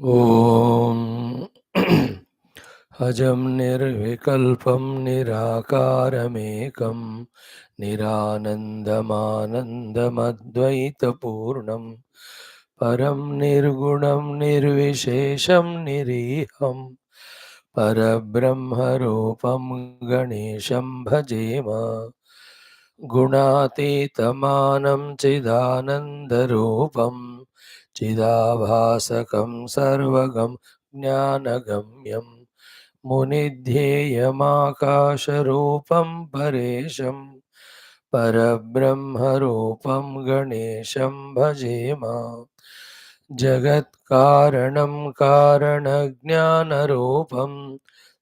ॐ अजं निर्विकल्पं निराकारमेकं निरानन्दमानन्दमद्वैतपूर्णं परं निर्गुणं निर्विशेषं निरीहं परब्रह्मरूपं गणेशं भजेम गुणातीतमानं चिदानन्दरूपं चिदाभासकं सर्वगं ज्ञानगम्यं मुनिध्येयमाकाशरूपं परेशं परब्रह्मरूपं गणेशं भजेम जगत्कारणं कारणज्ञानरूपं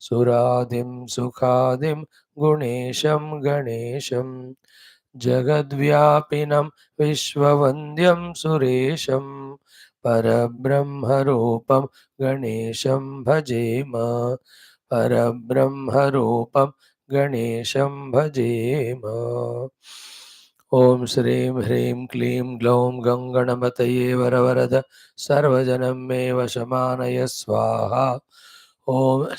सुरादिं सुखादिं गुणेशं गणेशं जगद्व्यापिनं विश्ववन्द्यं सुरेशं परब्रह्मरूपं गणेशं भजेम परब्रह्मरूपं गणेशं भजेम ॐ श्रीं ह्रीं क्लीं ग्लौं गङ्गणपतये वरवरद सर्वजनं मे वशमानय स्वाहा ॐ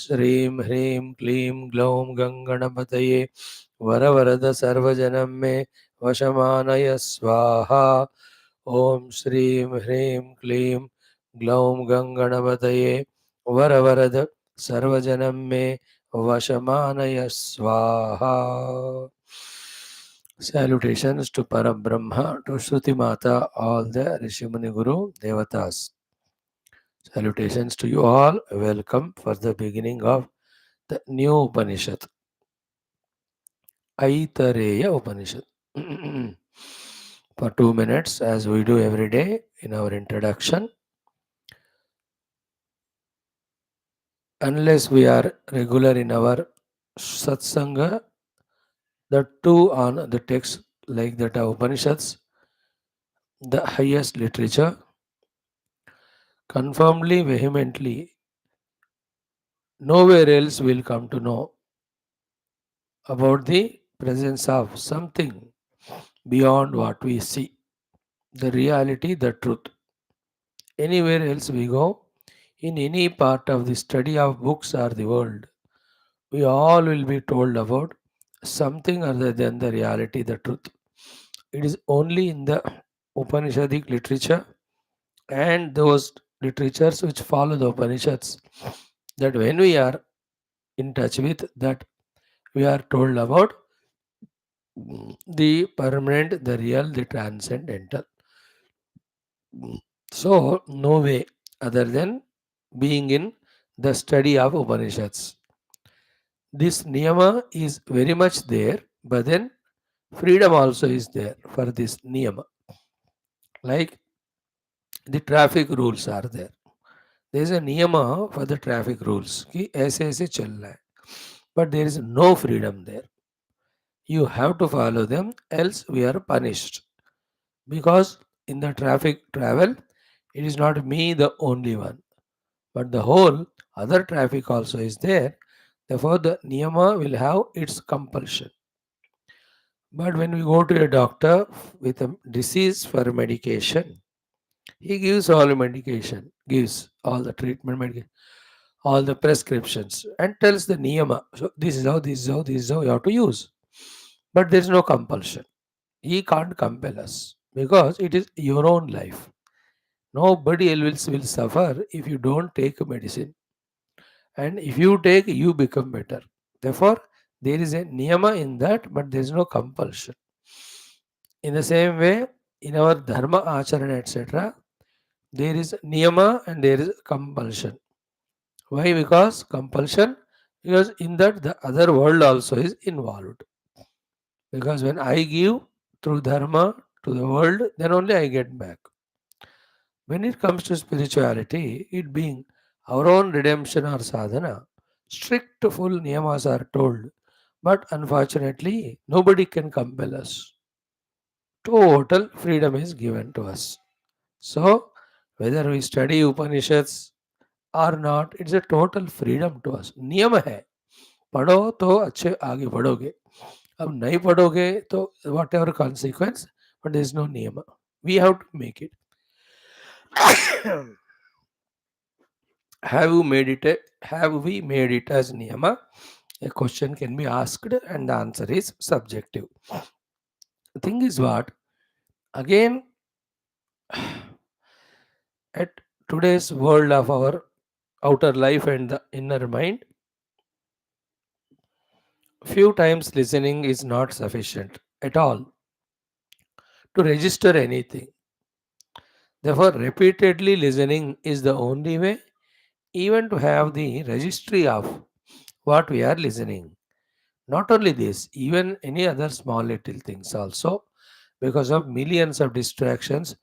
श्रीं ह्रीं क्लीं ग्लौं गङ्गणपतये वरवरद सर्वजनं मे वशमानय स्वाहा ॐ श्रीं ह्रीं क्लीं ग्लौं गङ्गणपतये वरवरद सर्वजनं मे वशमानय स्वाहा. Salutations to Parabrahma, to Shruti Mata, all the Rishimuni Guru, Devatas. Salutations to you all. Welcome for the beginning of the new Upanishad, Aitareya Upanishad. For 2 minutes, as we do every day in our introduction, unless we are regular in our satsanga, the two on the text like that of Upanishads, the highest literature, confirmedly, vehemently, nowhere else will come to know about the presence of something beyond what we see, the reality, the truth. Anywhere else we go, in any part of the study of books or the world, we all will be told about something other than the reality, the truth. It is only in the Upanishadic literature and those literatures which follow the Upanishads that when we are in touch with that, we are told about the permanent, the real, the transcendental. So, no way other than being in the study of Upanishads. This niyama is very much there, but then freedom also is there for this niyama. Like the traffic rules are there. There is a niyama for the traffic rules कि ऐसे ऐसे चलना है. But there is no freedom there. You have to follow them, else we are punished. Because in the traffic travel, it is not me the only one, but the whole other traffic also is there. Therefore, the niyama will have its compulsion. But when we go to a doctor with a disease for medication, he gives all the medication, gives all the treatment medication, all the prescriptions, and tells the niyama. So this is how, this is how, this is how you have to use. But there is no compulsion. He can't compel us because it is your own life. Nobody else will suffer if you don't take medicine. And if you take, you become better. Therefore, there is a niyama in that, but there is no compulsion. In the same way, in our dharma, acharana, etc., there is niyama and there is compulsion. Why? Because compulsion, because in that the other world also is involved. Because when I give through dharma to the world, then only I get back. When it comes to spirituality, it being our own redemption or sadhana, strict full niyamas are told. But unfortunately, nobody can compel us. Total freedom is given to us. So, whether we study Upanishads or not, it's a total freedom to us. नियम है, पढ़ो तो अच्छे आगे बढ़ोगे. अब नहीं पढ़ोगे तो whatever consequence, but there is no niyama. We have to make it. Have you made it? Have we made it as niyama? A question can be asked, and the answer is subjective. The thing is what? Again, at today's world of our outer life and the inner mind, few times listening is not sufficient at all to register anything. Therefore, repeatedly listening is the only way, even to have the registry of what we are listening. Not only this, even any other small little things also, because of millions of distractions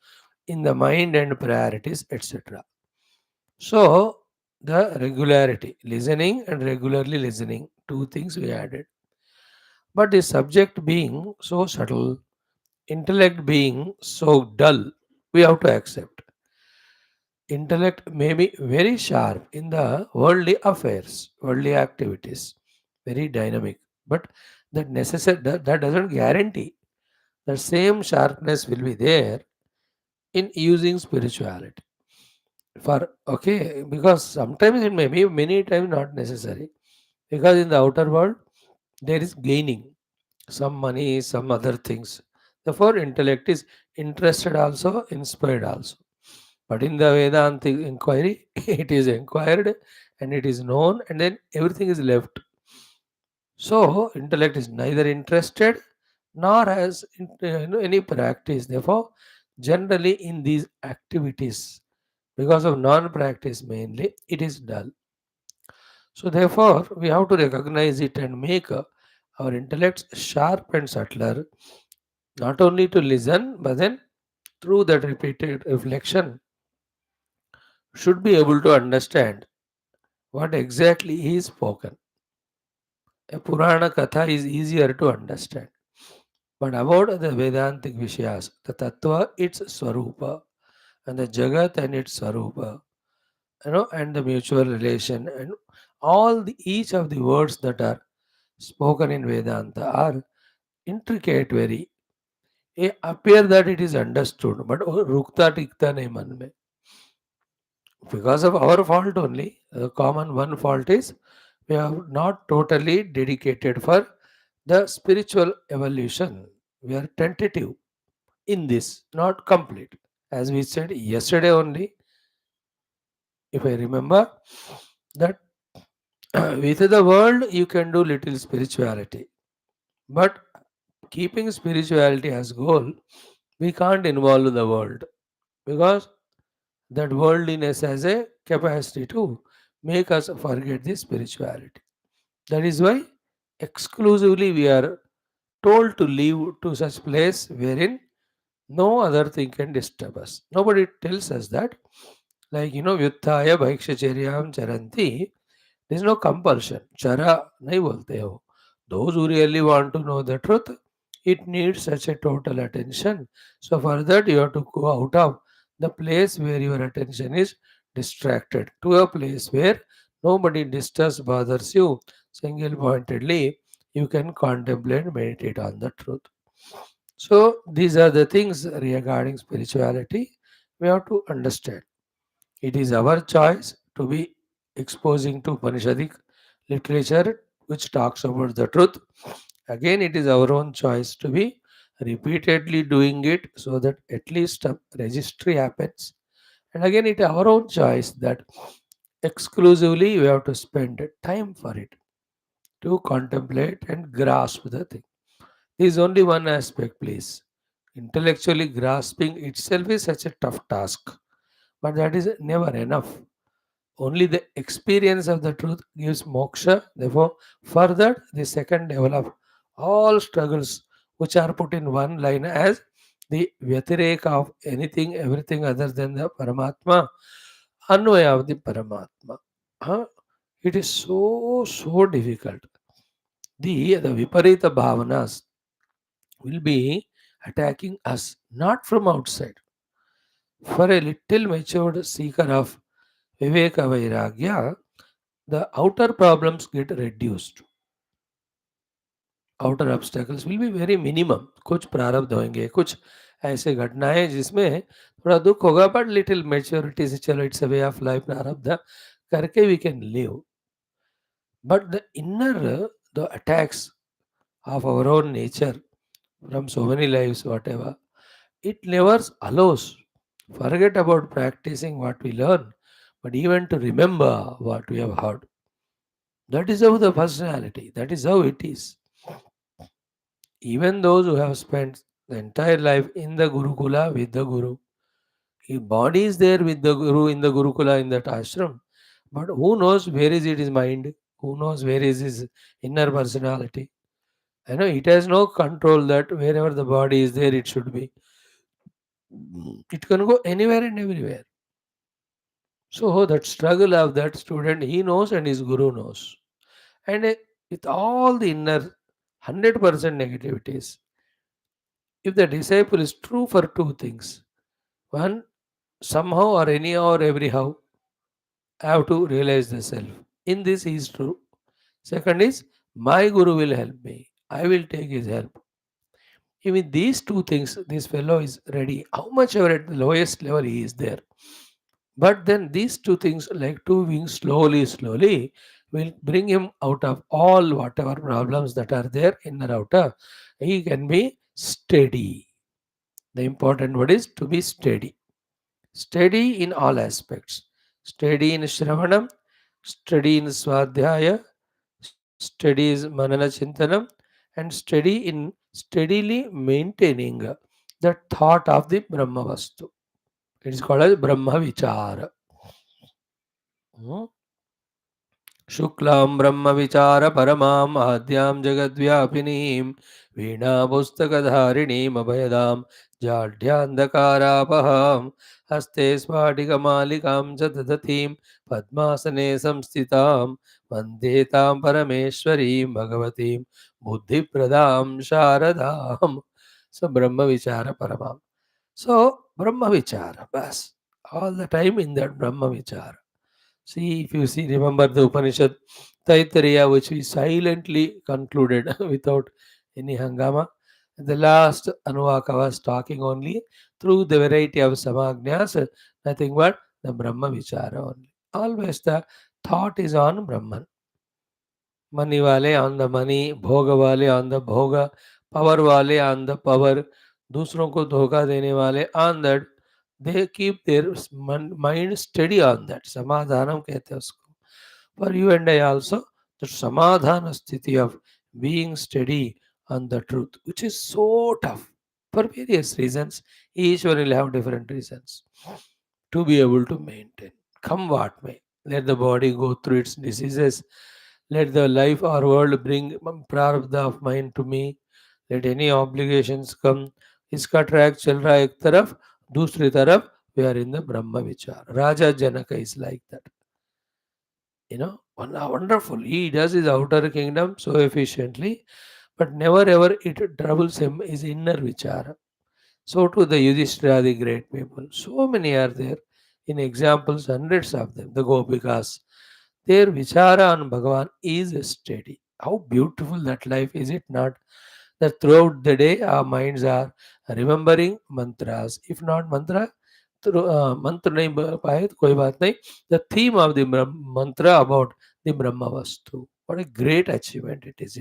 in the mind and priorities, etc. So, the regularity, listening and regularly listening, two things we added. But the subject being so subtle, intellect being so dull, we have to accept. Intellect may be very sharp in the worldly affairs, worldly activities, very dynamic, but that doesn't guarantee the same sharpness will be there in using spirituality. For okay, because sometimes it may be, many times not necessary. Because in the outer world there is gaining some money, some other things. Therefore, intellect is interested also, inspired also. But in the Vedantic inquiry, it is inquired and it is known, and then everything is left. So, intellect is neither interested nor has any practice. Therefore, generally in these activities, because of non practice mainly, it is dull. So, therefore, we have to recognize it and make our intellects sharp and subtler, not only to listen, but then through that repeated reflection, should be able to understand what exactly is spoken. A Purana Katha is easier to understand. But about the Vedantic Vishayas, the Tattva, its Swarupa, and the Jagat and its Swarupa, and the mutual relation, and each of the words that are spoken in Vedanta are intricate very. It appear that it is understood, but rukta tikta nahi man mein. Because of our fault only, the common one fault is we have not totally dedicated for the spiritual evolution. We are tentative in this, not complete. As we said yesterday only, if I remember, that with the world you can do little spirituality, but keeping spirituality as goal, we can't involve the world because that worldliness has a capacity to make us forget the spirituality. That is why exclusively we are told to live to such place wherein no other thing can disturb us. Nobody tells us that. Like, Vyuttaya Bhaikshacharyaam Charanti, there is no compulsion. Chara nahi bolte ho. Those who really want to know the truth, it needs such a total attention. So for that you have to go out of the place where your attention is distracted to a place where nobody disturbs, bothers you. Single pointedly, you can contemplate, meditate on the truth. So these are the things regarding spirituality we have to understand. It is our choice to be exposing to Upanishadic literature which talks about the truth. Again, it is our own choice to be repeatedly doing it so that at least a registry happens. And again, it is our own choice that exclusively we have to spend time for it to contemplate and grasp the thing. There is only one aspect, please. Intellectually grasping itself is such a tough task, but that is never enough. Only the experience of the truth gives moksha. Therefore, further, the second level of all struggles, which are put in one line as the Vyatireka of anything, everything other than the Paramatma, Anvaya of the Paramatma. Huh? It is so difficult. The Viparita Bhavanas will be attacking us, not from outside. For a little matured seeker of Viveka Vairagya, the outer problems get reduced. Outer obstacles will be very minimum. कुछ प्रारब्ध होंगे, कुछ ऐसे घटनाएं जिसमें थोड़ा दुख होगा, बट लिटिल मेच्योरिटी से चलो it's a way of life प्रारब्ध करके we can live. But the inner, the attacks of our own nature from so many lives, whatever, it never allows. Forget about practicing what we learn, but even to remember what we have heard. That is how the personality, that is how it is. Even those who have spent the entire life in the Gurukula with the Guru, his body is there with the Guru in the Gurukula in that ashram, but who knows where is it his mind? Who knows where is his inner personality? I know it has no control that wherever the body is there, it should be. It can go anywhere and everywhere. So that struggle of that student, he knows and his guru knows. And with all the inner 100% negativities, if the disciple is true for two things, one, somehow or anyhow or everyhow, have to realize the self. In this he is true. Second is, my guru will help me. I will take his help. Even these two things, this fellow is ready. How much ever at the lowest level he is there. But then these two things, like two wings, slowly, slowly, will bring him out of all whatever problems that are there, inner, outer. He can be steady. The important word is to be steady. Steady in all aspects. Steady in Shravanam, steady in Swadhyaya, steady is Manana Chintanam, and steady in steadily maintaining the thought of the Brahma Vastu. It is called as Brahma Vichara. Hmm? शुक्लां ब्रह्मविचारपरमाम् आद्यां जगद्व्यापिनीं वीणापुस्तकधारिणीम् अभयदां जाढ्यान्धकारापहां हस्ते स्फाटिकमालिकां च दधतीं पद्मासने संस्थितां वन्दे तां परमेश्वरीं भगवतीं बुद्धिप्रदां शारदां स ब्रह्मविचारपरमां. So Brahmavichara, bas, all the time in that Brahmavichara. See, if you see, remember the Upanishad Taitareya, which we silently concluded without any hangama. The last Anuvaka was talking only through the variety of samagnyas, nothing but the Brahma Vichara only. Always the thought is on Brahman. Money wale on the money, bhoga wale on the bhoga, power wale on the power, दूसरों को धोखा देने वाले on that, they keep their mind steady on that. Samadhanam कहते हैं उसको. For you and I also, the samadhana sthiti of being steady on the truth, which is so tough for various reasons. Each one will have different reasons to be able to maintain. Come what may, let the body go through its diseases. Let the life or world bring prarabdha of mind to me. Let any obligations come. इसका track चल रहा है एक तरफ, दूसरी तरफ we are in the Brahma Vichar. Raja Janaka is like that. Wonderful. He does his outer kingdom so efficiently, but never ever it troubles him his inner Vichara. So too the Yudhishthira, the great people. So many are there. In examples, hundreds of them. The Gopikas. Their Vichara on Bhagavan is steady. How beautiful that life is it not? That throughout the day our minds are remembering mantras. If not mantra, मंत्र नहीं पाए तो कोई बात नहीं. The theme of the mantra about the Brahma Vastu. What a great achievement it is,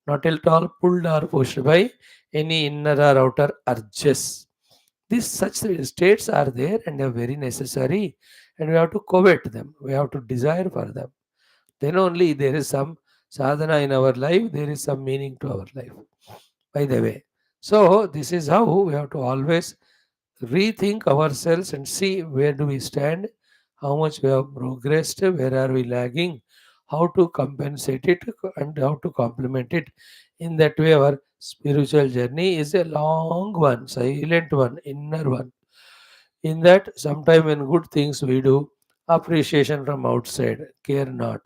Not at all pulled or pushed by any inner or outer urges. These such states are there and they are very necessary, and we have to covet them. We have to desire for them. Then only there is some sadhana in our life, there is some meaning to our life, by the way. So this is how we have to always rethink ourselves and see where do we stand, how much we have progressed, where are we lagging, how to compensate it and how to complement it. In that way, our spiritual journey is a long one, silent one, inner one. In that, sometime when good things we do, appreciation from outside, care not.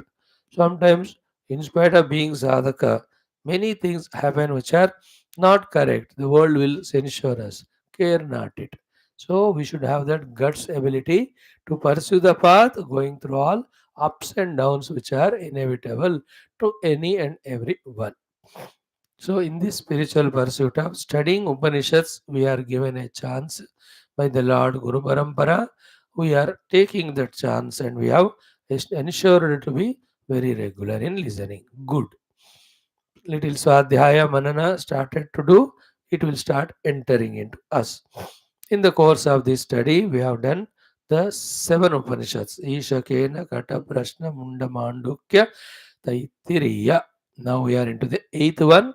Sometimes, in spite of being sadhaka, many things happen which are not correct. The world will censure us. Care not it. So we should have that guts ability to pursue the path, going through all ups and downs which are inevitable to any and every one. So, in this spiritual pursuit of studying Upanishads, we are given a chance by the Lord Guru Parampara. We are taking that chance and we have ensure to be very regular in listening. Good. Little Swadhyaya Manana started to do, it will start entering into us. In the course of this study, we have done the 7 Upanishads. Isha Kena Kata Prashna Munda Mandukya Taitiriya. Now we are into the 8th one,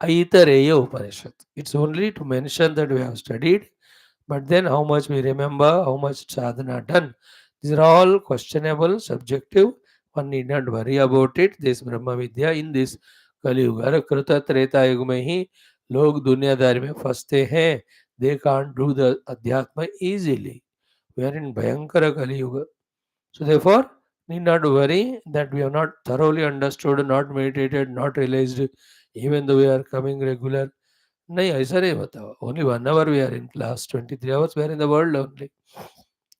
Aitareya Upanishad. It's only to mention that we have studied, but then how much we remember, how much sadhana done. These are all questionable, subjective. One need not worry about it. This Brahma Vidya in this Kali Yuga, अरे कृत त्रेता युग में ही लोग दुनियादारी में फंसते हैं. They can't do the adhyatma easily. We are in Bhayankara Kali Yuga. So therefore, need not worry that we have not thoroughly understood, not meditated, not realized, even though we are coming regular. नहीं ऐसा नहीं बताओ. Only 1 hour we are in class, 23 hours we are in the world only.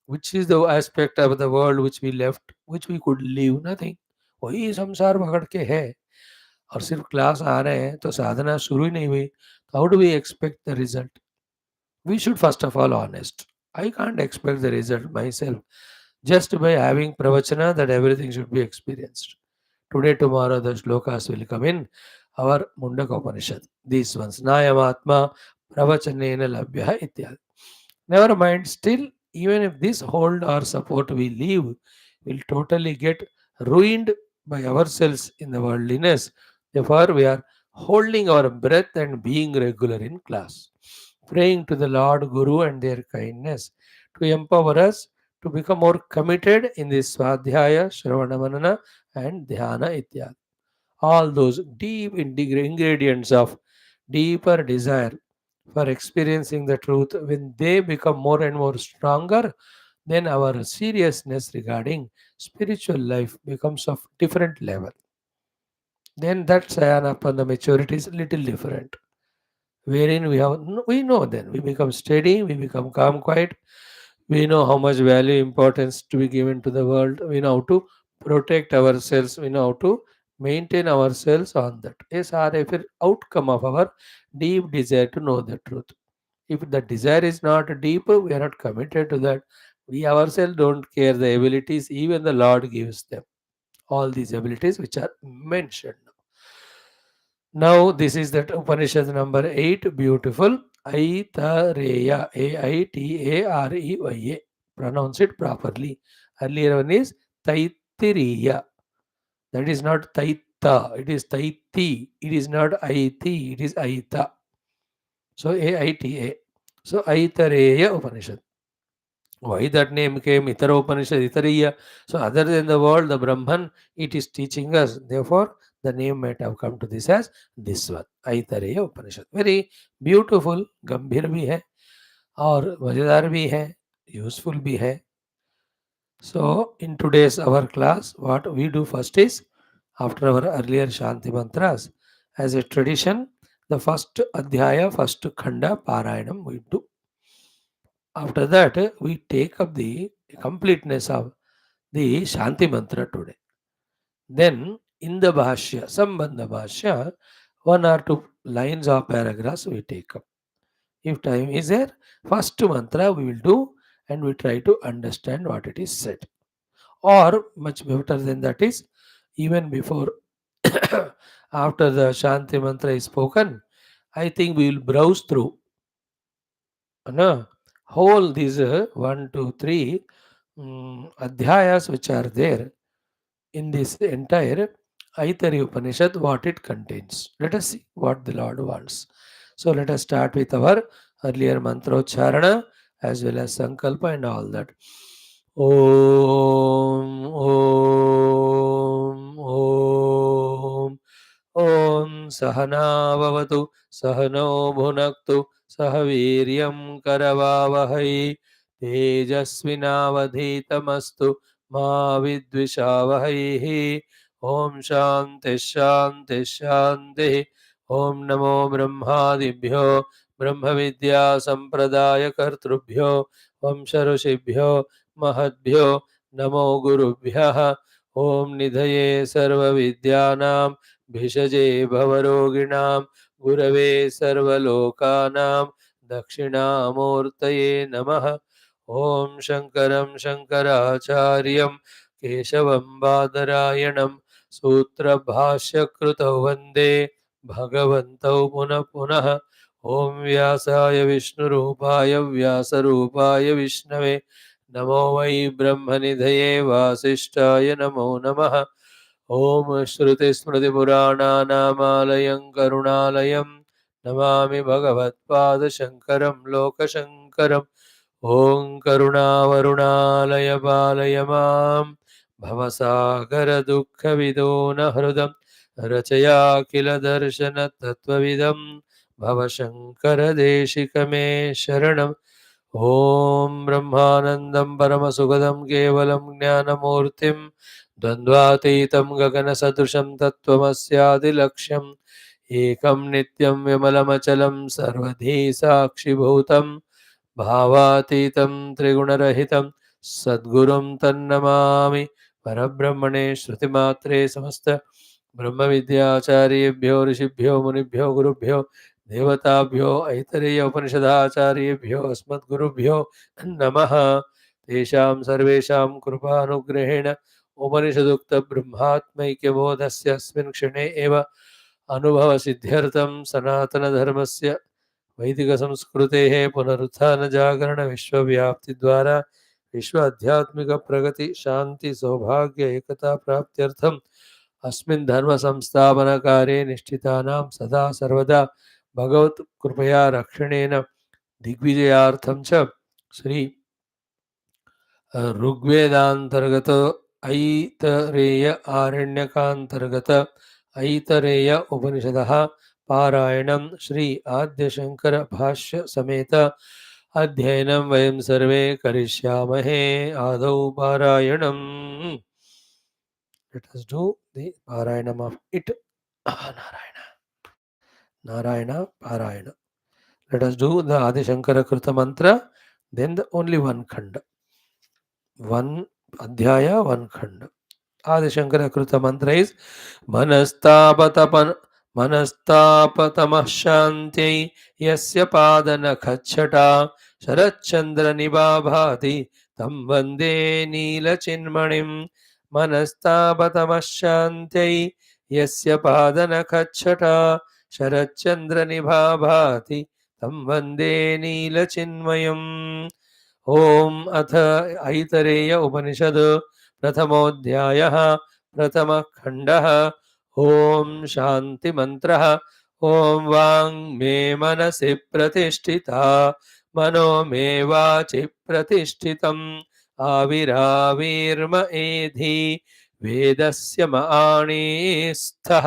Which is the aspect of the world which we left, which we could leave? Nothing. वही संसार पकड़ के है और सिर्फ क्लास आ रहे हैं तो साधना शुरू ही नहीं हुई. How do we expect the result? We should first of all honest. I can't expect the result myself just by having pravachana that everything should be experienced. Today, tomorrow, the shlokas will come in our Mundaka Upanishad. These ones, Nayamatma Pravachanena Labhya Ityad. Never mind, still, even if this hold or support we leave, will totally get ruined by ourselves in the worldliness. Therefore, we are holding our breath and being regular in class, praying to the Lord Guru and their kindness to empower us to become more committed in this Swadhyaya, Shravana Manana, and Dhyana Ityad. All those deep ingredients of deeper desire for experiencing the truth, when they become more and more stronger, then our seriousness regarding spiritual life becomes of different level. Then that sayana upon the maturity is little different. Wherein we know then we become steady, we become calm, quiet. We know how much value, importance to be given to the world. We know how to protect ourselves. We know how to maintain ourselves on that. Yes, are a outcome of our deep desire to know the truth. If the desire is not deep, we are not committed to that. We ourselves don't care the abilities, even the Lord gives them. All these abilities which are mentioned. Now, this is that Upanishad number 8, beautiful. Aitareya, Aitareya. Pronounce it properly. Earlier one is Taitiriya. That is not Taita, it is Taiti. It is not Aiti, it is Aita. So, Aita. So, Aitareya Upanishad. Why that name came? Itara Upanishad, Itariya. So, other than the world, the Brahman, it is teaching us. Therefore, the name might have come to this as this one, Aitareya Upanishad. Very beautiful, गंभीर भी है और मजेदार भी है, useful भी है. So, in today's our class, what we do first is, after our earlier Shanti mantras, as a tradition, the first Adhyaya, first Khanda, Parayanam we do. After that, we take up the completeness of the Shanti mantra today. Then, in the Bhashya, Sambandha Bhashya, 1 or 2 lines or paragraphs we take up. If time is there, first mantra we will do and we try to understand what it is said. Or, much better than that is, even before, after the Shanti mantra is spoken, I think we will browse through. No? Whole these 1, 2, 3 adhyayas which are there in this entire Aitareya Upanishad, what it contains. Let us see what the Lord wants. So let us start with our earlier mantrocharana as well as sankalpa and all that. Om, Om, Om. Om Sahana Vavatu Sahano Bhunaktu Sahaviryam Karavavahai Tejasvinavadhitamastu Ma Vidvishavahai. Om Shanti Shanti Shanti. Om Namo Brahmadibhyo Brahma Vidya Sampradaya Kartrubhyo Vamsharushibhyo Mahadbhyo Namo Gurubhyaha. Om Nidhaye Sarva Vidyanam भिषजे भवरोगिणां गुरवे सर्वलोकानां दक्षिणामूर्तये नमः. ॐ शङ्करं शङ्कराचार्यं केशवं बादरायणं सूत्रभाष्यकृतौ वन्दे भगवन्तौ पुनः पुनः। ॐ व्यासाय विष्णुरूपाय व्यासरूपाय विष्णवे नमो वै ब्रह्मनिधये वासिष्ठाय नमो नमः। ॐ श्रुतिस्मृतिपुराणानामालयं करुणालयं नमामि भगवत्पादशङ्करं लोकशङ्करम्। ॐ करुणावरुणालय पालय मां भवसागरदुःखविदोनहृदं रचयाखिलदर्शनतत्त्वविदं भवशङ्करदेशिकमे शरणम्। ॐ ब्रह्मानन्दं परमसुखदं केवलं ज्ञानमूर्तिं द्वन्द्वातीतं गगनसदृशं तत्त्वमस्यादिलक्ष्यम् एकं नित्यं विमलमचलं सर्वधी साक्षिभूतं भावातीतं त्रिगुणरहितं सद्गुरुं तन्नमामि। परब्रह्मणे श्रुतिमात्रे समस्त ब्रह्मविद्याचार्येभ्यो ऋषिभ्यो मुनिभ्यो गुरुभ्यो देवताभ्यो ऐतरेय उपनिषदाचार्येभ्यो अस्मद्गुरुभ्यो नमः। तेषां सर्वेषां कृपानुग्रहेण उपनिषदुक्तब्रह्मात्मैक्यबोधस्य अस्मिन् क्षणे एव अनुभवसिद्ध्यर्थं सनातनधर्मस्य वैदिकसंस्कृतेः पुनरुत्थानजागरणविश्वव्याप्तिद्वारा विश्व आध्यात्मिक प्रगति शांति सौभाग्य एकता प्राप्त्यर्थम् अस्मिन् धर्म संस्थापन कार्ये निष्ठितानां सदा सर्वदा भगवत् कृपया रक्षणेन दिग्विजयार्थं च श्री ऋग्वेदांतर्गत ऐतरेय आरण्यकांतर्गत ऐतरेय उपनिषदः पारायणं श्री आद्यशंकर भाष्य समेत अध्ययनं वयं सर्वे करिष्यामहे। आदौ पारायणम्। Let us do the Parayanam of it. Narayana. Narayana Parayana. Let us do the Adi Shankara Krita mantra, then the only one khanda. One Adhyaya, one khanda. Adi Shankara Krita mantra is Manastapatamashanti Yasya Padana Kachata Sharachandra Nibabhati Tam Vande Neela Chinmanim. Manastapatamashanti Yasya Padana Kachata Sharachandra Nibabhati Tam Vande Neela Chinmayam. Om Atha Aitareya Upanishad प्रथमोऽध्यायः प्रथमः खण्डः। ओम शांति मंत्रः। ओम वांग मे मनसि प्रतिष्ठिता मनो मे वाचि प्रतिष्ठितम् आविराविर्म एधि वेदस्य माणिस्थः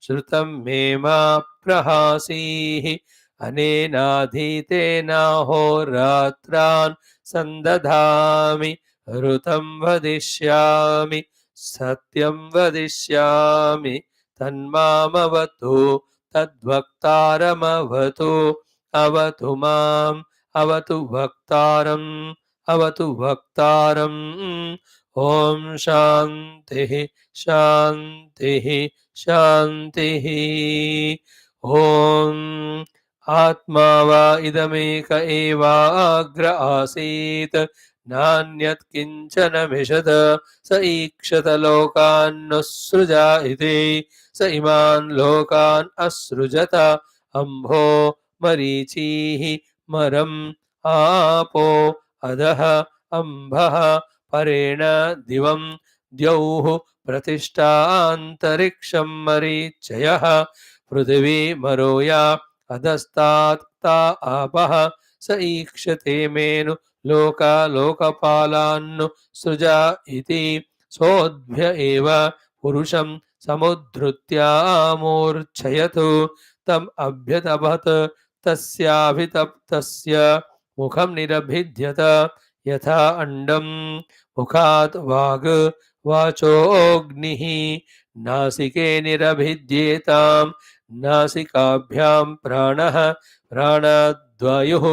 श्रुतं मे मा प्रहासीः अनेनाधीतेनाहोरात्रान् संदधामि ऋतं वदिष्यामि सत्यं वदिष्यामि तन्मामवतु तद्वक्तारमवतु अवतु माम् अवतु वक्तारम् अवतु वक्तारम्। ओम शान्तिः शान्तिः शान्तिः। ओम आत्मा वा इदमेक एवाग्र आसीत् नान्यत् किंचन मिषत स ईक्षत लोकान्नुसृजा इति स इमान् लोकान् असृजत अम्भो मरीचिः मरम् आपो अधः अम्भः परेण दिवं द्यौः प्रतिष्ठान्तरिक्षं मरीचयः पृथिवी मरोया अधस्तात् ता आपः स ईक्षते मेनु लोका लोकपालान्नु सृजा इति सोऽद्भ्य एव पुरुषं समुद्धृत्यामूर्च्छयतु तम् अभ्यतपत् तस्याभितप्तस्य मुखं निरभिद्यत यथा अंडं मुखात् वाग् वाचोऽग्निः नासिके निरभिद्येतां नासिकाभ्यां प्राणः प्राणाद्वायुः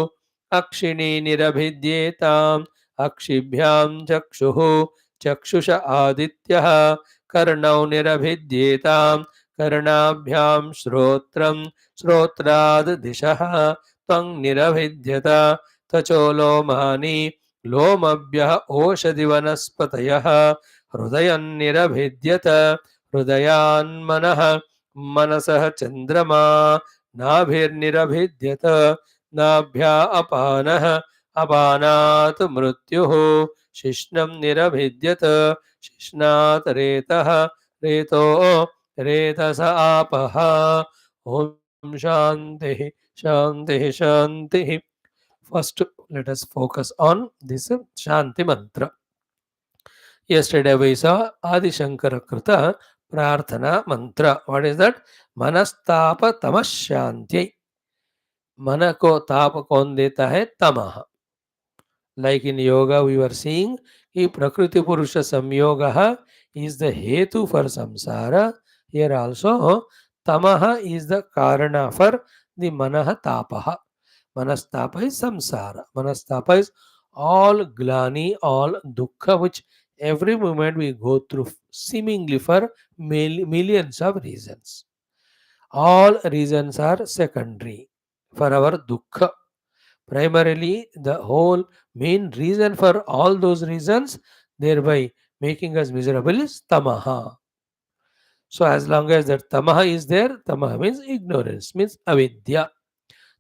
अक्षिणी निरभिद्येताम् अक्षिभ्यां चक्षुः चक्षुष आदित्यः कर्णौ निरभिद्येतां कर्णाभ्यां श्रोत्रं श्रोत्राद् दिशः त्वं निरभिद्यत त्वचो लोमानि लोमभ्यः ओषधिवनस्पतयः हृदयन्निरभिद्यत हृदयान्मनः मनसः चन्द्रमा नाभिर्निरभिद्यत नाभ्या अपानः अपानात् मृत्युः शिश्नं निरभिद्यत शिश्नात् रेतः रेतो रेतस आपः ॐ शान्तिः शान्तिः शान्तिः. First, let us focus on this Shanti mantra. Yesterday we saw Adi Shankara Krita Prarthana mantra. What is that? Manastapa tamas shanti. मन को ताप कौन देता है? तमः. Like in yoga we were seeing कि प्रकृति पुरुष संयोग is the hetu for samsara. Here also tamaha is the karana for the manah tapaha. Manastapa is samsara. Manastapa is all glani, all dukkha, which every moment we go through seemingly for millions of reasons. All reasons are secondary for our dukkha. Primarily, the whole main reason for all those reasons, thereby making us miserable, is tamaha. So, as long as that tamaha is there, tamaha means ignorance, means avidya.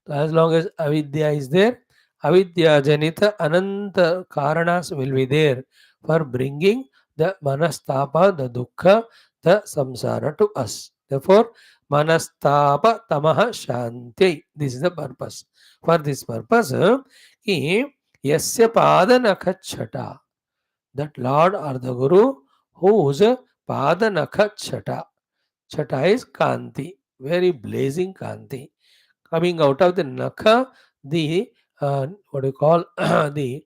So as long as avidya is there, avidya janita ananta karanas will be there for bringing the manastapa, the dukkha, the samsara to us. Therefore, manastapa tamaha shanti. This is the purpose. For this purpose, ki yasya pada nakachata, that Lord or the Guru whose pada nakachata. Chata is kanti, very blazing kanti coming out of the nakha, the what do you call the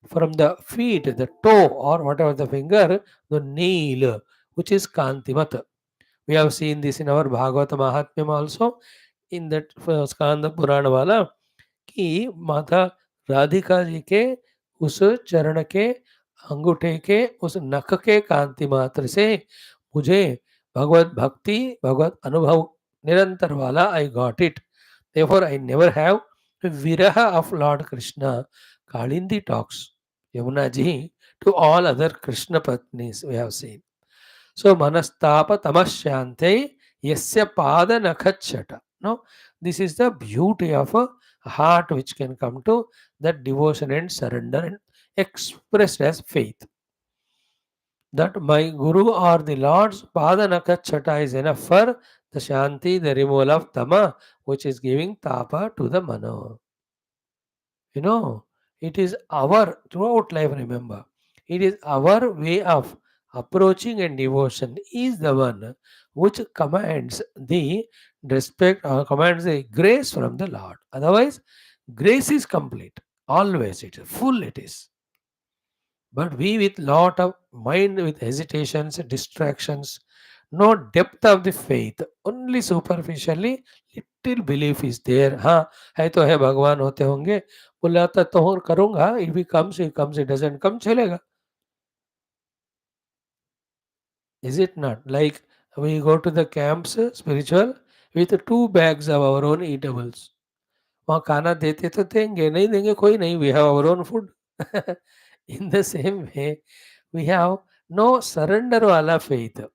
from the feet, the toe or whatever the finger, the nail, which is kantimat. We have seen this in our Bhagavata Mahatmyam also, in that Skanda Purana wala, कि माता राधिका जी के उस चरण के अंगूठे के उस नख के कांति मात्र से मुझे भगवत भक्ति भगवत अनुभव निरंतर वाला I got it. Therefore, I never have viraha of Lord Krishna. Kalindi talks, Yamuna ji, to all other Krishna Patnis we have seen. So, manastapa tamashyante yasya pada nakachata. No, this is the beauty of a heart which can come to that devotion and surrender and expressed as faith. That my Guru or the Lord's pada nakachata is enough for the shanti, the removal of tama, which is giving tapa to the mano. You know, it is our, throughout life, remember, it is our way of approaching and devotion is the one which commands the respect or commands the grace from the Lord. Otherwise, grace is complete. Always it is full, it is. But we with lot of mind with hesitations, distractions, no depth of the faith, only superficially little belief is there. हाँ है तो है भगवान होते होंगे बुलाता तो हूँ करूँगा if he comes he comes, it doesn't come चलेगा. Is it not? Like we go to the camps spiritual with 2 bags of our own eatables. वहाँ खाना देते तो देंगे नहीं देंगे कोई नहीं, we have our own food. In the same way we have no surrender वाला faith.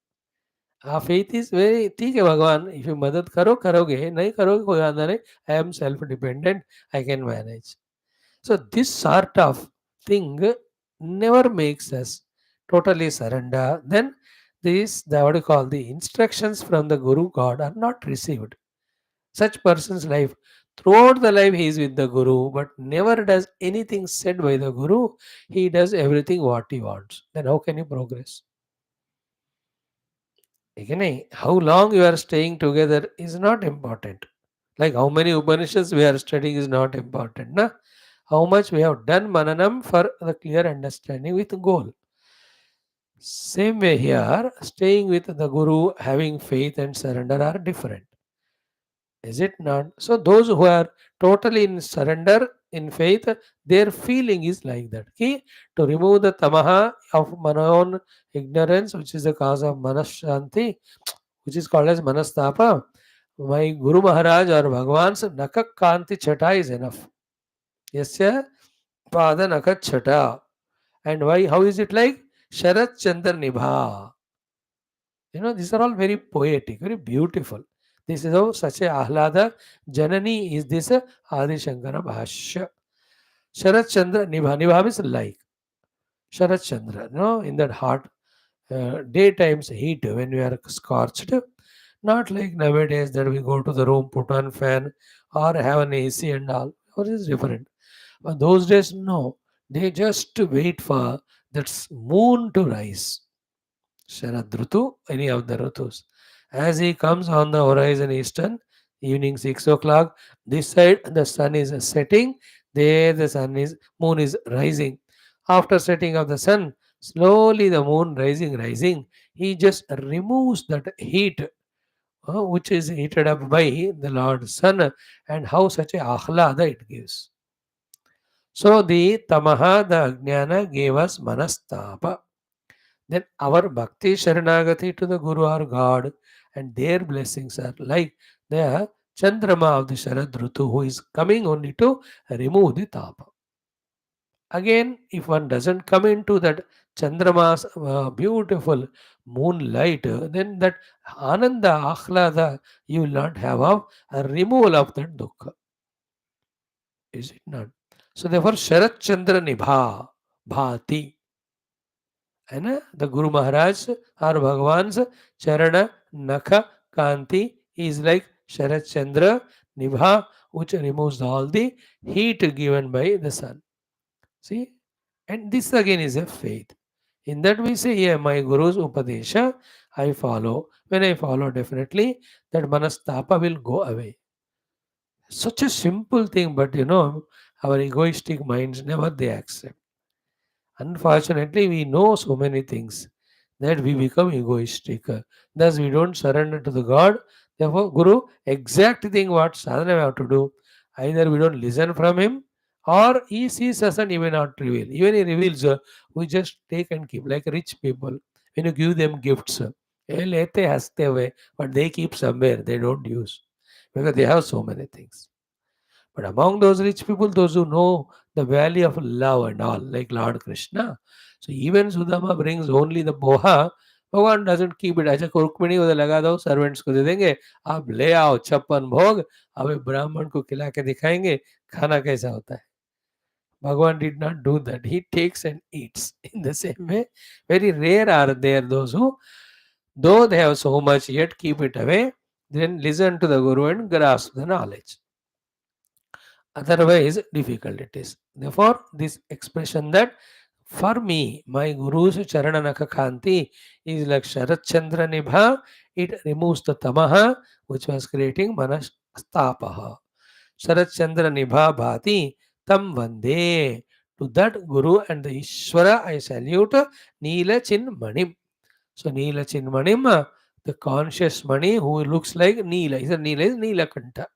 हाँ, faith is very ठीक है भगवान, if you मदद करो करोगे नहीं करोगे कोई बात नहीं, I am self dependent, I can manage. So this sort of thing never makes us totally surrender. Then this, the what you call the instructions from the Guru God are not received. Such person's life, throughout the life he is with the Guru, but never does anything said by the Guru. He does everything what he wants. Then how can you progress? Again, how long you are staying together is not important. Like how many Upanishads we are studying is not important. Na? How much we have done mananam for the clear understanding with goal. Same way here, staying with the Guru, having faith and surrender are different. Is it not? So those who are totally in surrender, in faith, their feeling is like that. Ki, to remove the tamaha of manon ignorance, which is the cause of manashanti, which is called as manastapa, my Guru Maharaj or Bhagwan's nakak kanti chata is enough. Yes, sir. Padanakachata. And why? How is it like? Sharat Chandra Nibha. These are all very poetic, very beautiful. This is how such a Ahlada Janani is this Adi Shankara Bhashya. Sharat Chandra Nibha. Nibha is like Sharat Chandra, in that hot daytime's heat when we are scorched. Not like nowadays that we go to the room, put on fan, or have an AC and all. Or is different. But those days, no. They just wait for that moon to rise. Sharad Rutu, any of the Rutus. As he comes on the horizon eastern, evening 6 o'clock, this side the sun is setting, there the moon is rising. After setting of the sun, slowly the moon rising, he just removes that heat which is heated up by the Lord Sun, and how such a ahlada it gives. So the tamaha, the ajnana, gave us manastapa. Then our bhakti sharanagati to the Guru or God and their blessings are like the Chandrama of the Sharad Rutu who is coming only to remove the tapa. Again, if one doesn't come into that Chandrama's beautiful moonlight, then that Ananda, Ahlada, you will not have a removal of that dukkha. Is it not? So therefore, Sharat Chandra Nibha, Bhati. है ना the Guru Maharaj और भगवान चरण नख कांति is like Sharat Chandra Nibha, which removes all the heat given by the sun. See, and this again is a faith. In that we say, yeah, my Guru's Upadesha, I follow. When I follow, definitely that manastapa will go away. Such a simple thing, but our egoistic minds never they accept. Unfortunately, we know so many things that we become egoistic. Thus, we don't surrender to the God. Therefore, Guru, exact thing what sadhana we have to do. Either we don't listen from him or he sees us and he may not reveal. Even he reveals, we just take and keep. Like rich people, when you give them gifts, "Eh, lete haste away," but they keep somewhere, they don't use because they have so many things. But among those rich people, those who know the value of love and all, like Lord Krishna. So even Sudama brings only the poha. भगवान doesn't keep it. अच्छा रुक्मिणी उधर लगा दो servants को दे देंगे आप ले आओ छप्पन भोग अबे ब्राह्मण को खिला के दिखाएंगे खाना कैसा होता है Bhagavan did not do that. He takes and eats. In the same way, very rare are there those who, though they have so much, yet keep it away, then listen to the Guru and grasp the knowledge. Otherwise, difficult it is. Therefore, this expression that for me, my Guru's Charananaka Khanti is like Sharat Chandra Nibha, it removes the tamaha which was creating manastapaha. Sharat Chandra Nibha Bhati Tam Vande. To that Guru and the Ishvara I salute Neela Chinmanim. So Neela Chinmanim, the conscious Mani who looks like Neela. Neela is Neelakanta.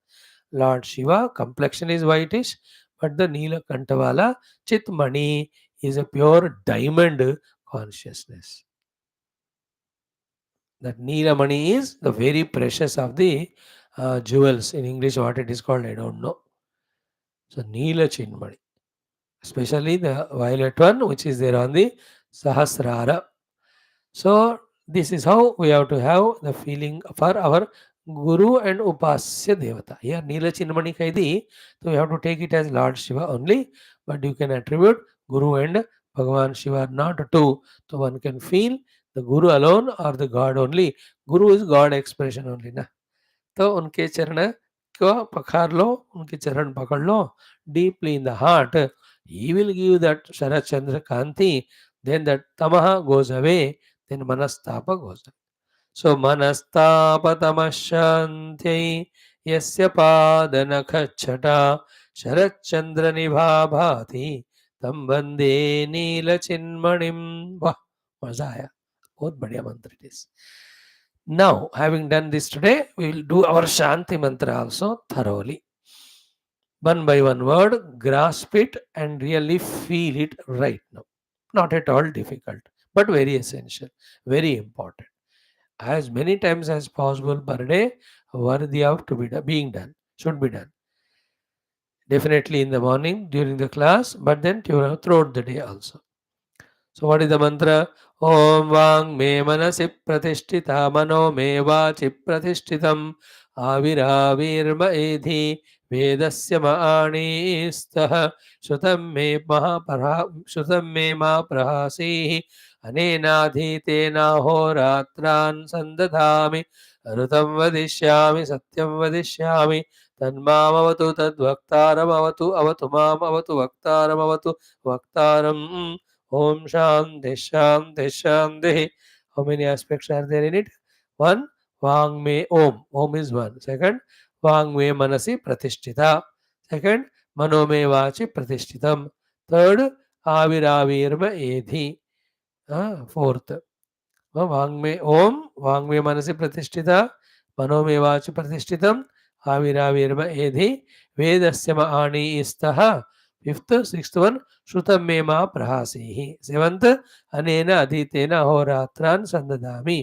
Lord Shiva, complexion is whitish, but the Neela Kantavala Chitmani is a pure diamond consciousness. That Neela Mani is the very precious of the jewels. In English, what it is called, I don't know. So Neela Chinmani, especially the violet one, which is there on the Sahasrara. So this is how we have to have the feeling for our Guru and Upasya Devata. Here Neela Chinmani Kaidi, so we have to take it as Lord Shiva only, but you can attribute Guru and Bhagavan Shiva not two. So one can feel the Guru alone or the God only. Guru is God expression only. Na? तो उनके चरण को पखार लो उनके चरण पकड़ लो deeply in the heart he will give that Sharat Chandra Kanti then that tamaha goes away then manastapa goes away so manastapa tamashanti yasya padanakachata Sharat Chandra Nibhabhati tam bande neela chinmanim वाह मजा आया बहुत बढ़िया मंत्र it is. Now, having done this today, we will do our Shanti mantra also thoroughly. One by one word, grasp it and really feel it right now. Not at all difficult, but very essential, very important. As many times as possible per day, worthy of to be done, being done, should be done. Definitely in the morning during the class, but then throughout the day also. So what is the mantra? Om Vang Me Manasi Pratishtita Mano Me Vachi Pratishtitam Aviravirma Edhi Vedasya Maani Stah Shrutam Me Shrutam Me Ma Prahasi Anenadhi Tena Horatran Sandadhami Arutam Vadishyami Satyam Vadishyami Tanmamavatu Tadvaktaram Avatu Mam Avatu Vaktaram Avatu Vaktaram. Om Shanti Shanti Shanti. How many aspects are there in it? One, Vang Me Om. Om is one. Second, Vang Me Manasi Pratishtita. Second, Mano Me Vachi Pratishtitam. Third, Aviravirma Edhi. Fourth, वांग्मे ओम वांग्मे मनसि प्रतिष्ठिता मनोमे वाचि प्रतिष्ठितम आविराविर्म एधि वेदस्य आणी स्तः fifth sixth one श्रुतम मे मा प्रहासीहि seventh अनेन अधीतेन अहोरात्रान् संददामि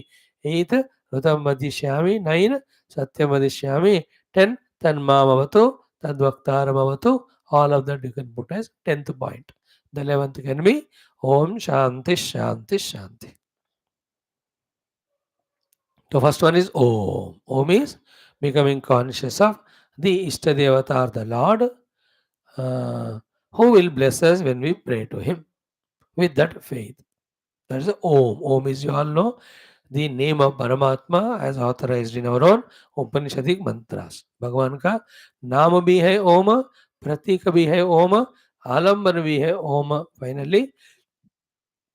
एथ ऋतं वदिष्यामि nine सत्यं वदिष्यामि 10 तन्मामवतु तद्वक्तारमवतु all of that you can put as 10th point. The 11th can be Om Shanti Shanti Shanti. The first one is Om. Om is becoming conscious of the Ishtadevata or the Lord who will bless us when we pray to Him with that faith. That is Om. Om is, you all know, the name of Paramatma as authorized in our own Upanishadic mantras. Bhagavan का नाम भी है ओम, प्रतीक भी है ओम, आलम्बन भी है ओम. Finally,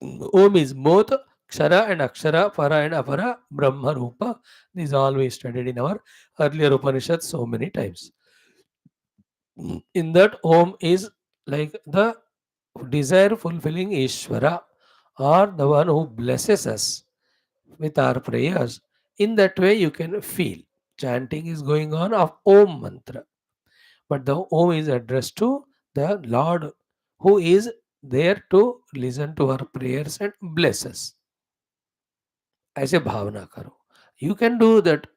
Om is both Kshara and Akshara, Para and Apara, Brahma Rupa. These all we studied in our earlier Upanishads so many times. In that, Om is like the desire fulfilling Ishvara, or the one who blesses us with our prayers. In that way, you can feel chanting is going on of Om mantra. But the Om is addressed to the Lord who is there to listen to our prayers and bless us. ऐसे भावना करो. You can do that.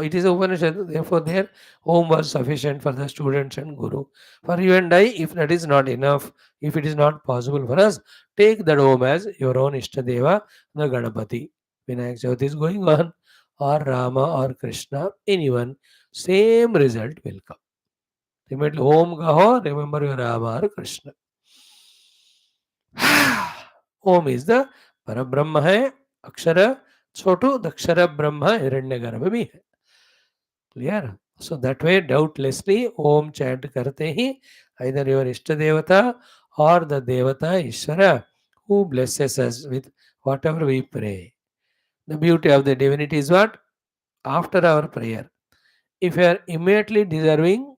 It is a Upanishad, therefore their home was sufficient for the students and Guru. For you and I, if that is not enough, if it is not possible for us, take that home as your own Ishtadeva, the Ganapati. Vinayak Chavati is going on, or Rama or Krishna, anyone, same result will come. Ultimately, home kaho, remember your Rama or Krishna. Om is the Parabrahma hai, Akshara, छोटू दक्षर ब्रह्म हिरण्यगर्भ भी है. Clear? So that way doubtlessly Om chant करते ही either your इष्ट देवता or the devata Ishvara who blesses us with whatever we pray. The beauty of the divinity is what? After our prayer, if you are immediately deserving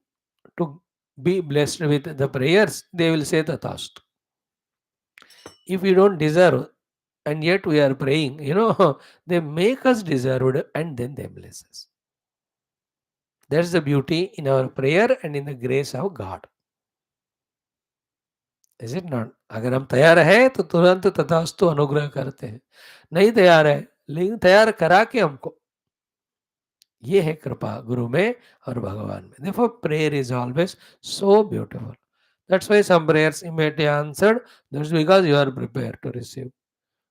to be blessed with the prayers, they will say tatast. If we don't deserve and yet we are praying, they make us deserved and then they bless us. That's the beauty in our prayer and in the grace of God. Is it not? अगर हम तैयार है तो तुरंत तथास्तु अनुग्रह करते हैं. नहीं तैयार है लेकिन तैयार करा के हमको. ये है कृपा गुरु में और भगवान में. Therefore, prayer is always so beautiful. That's why some prayers immediately answered. That's because you are prepared to receive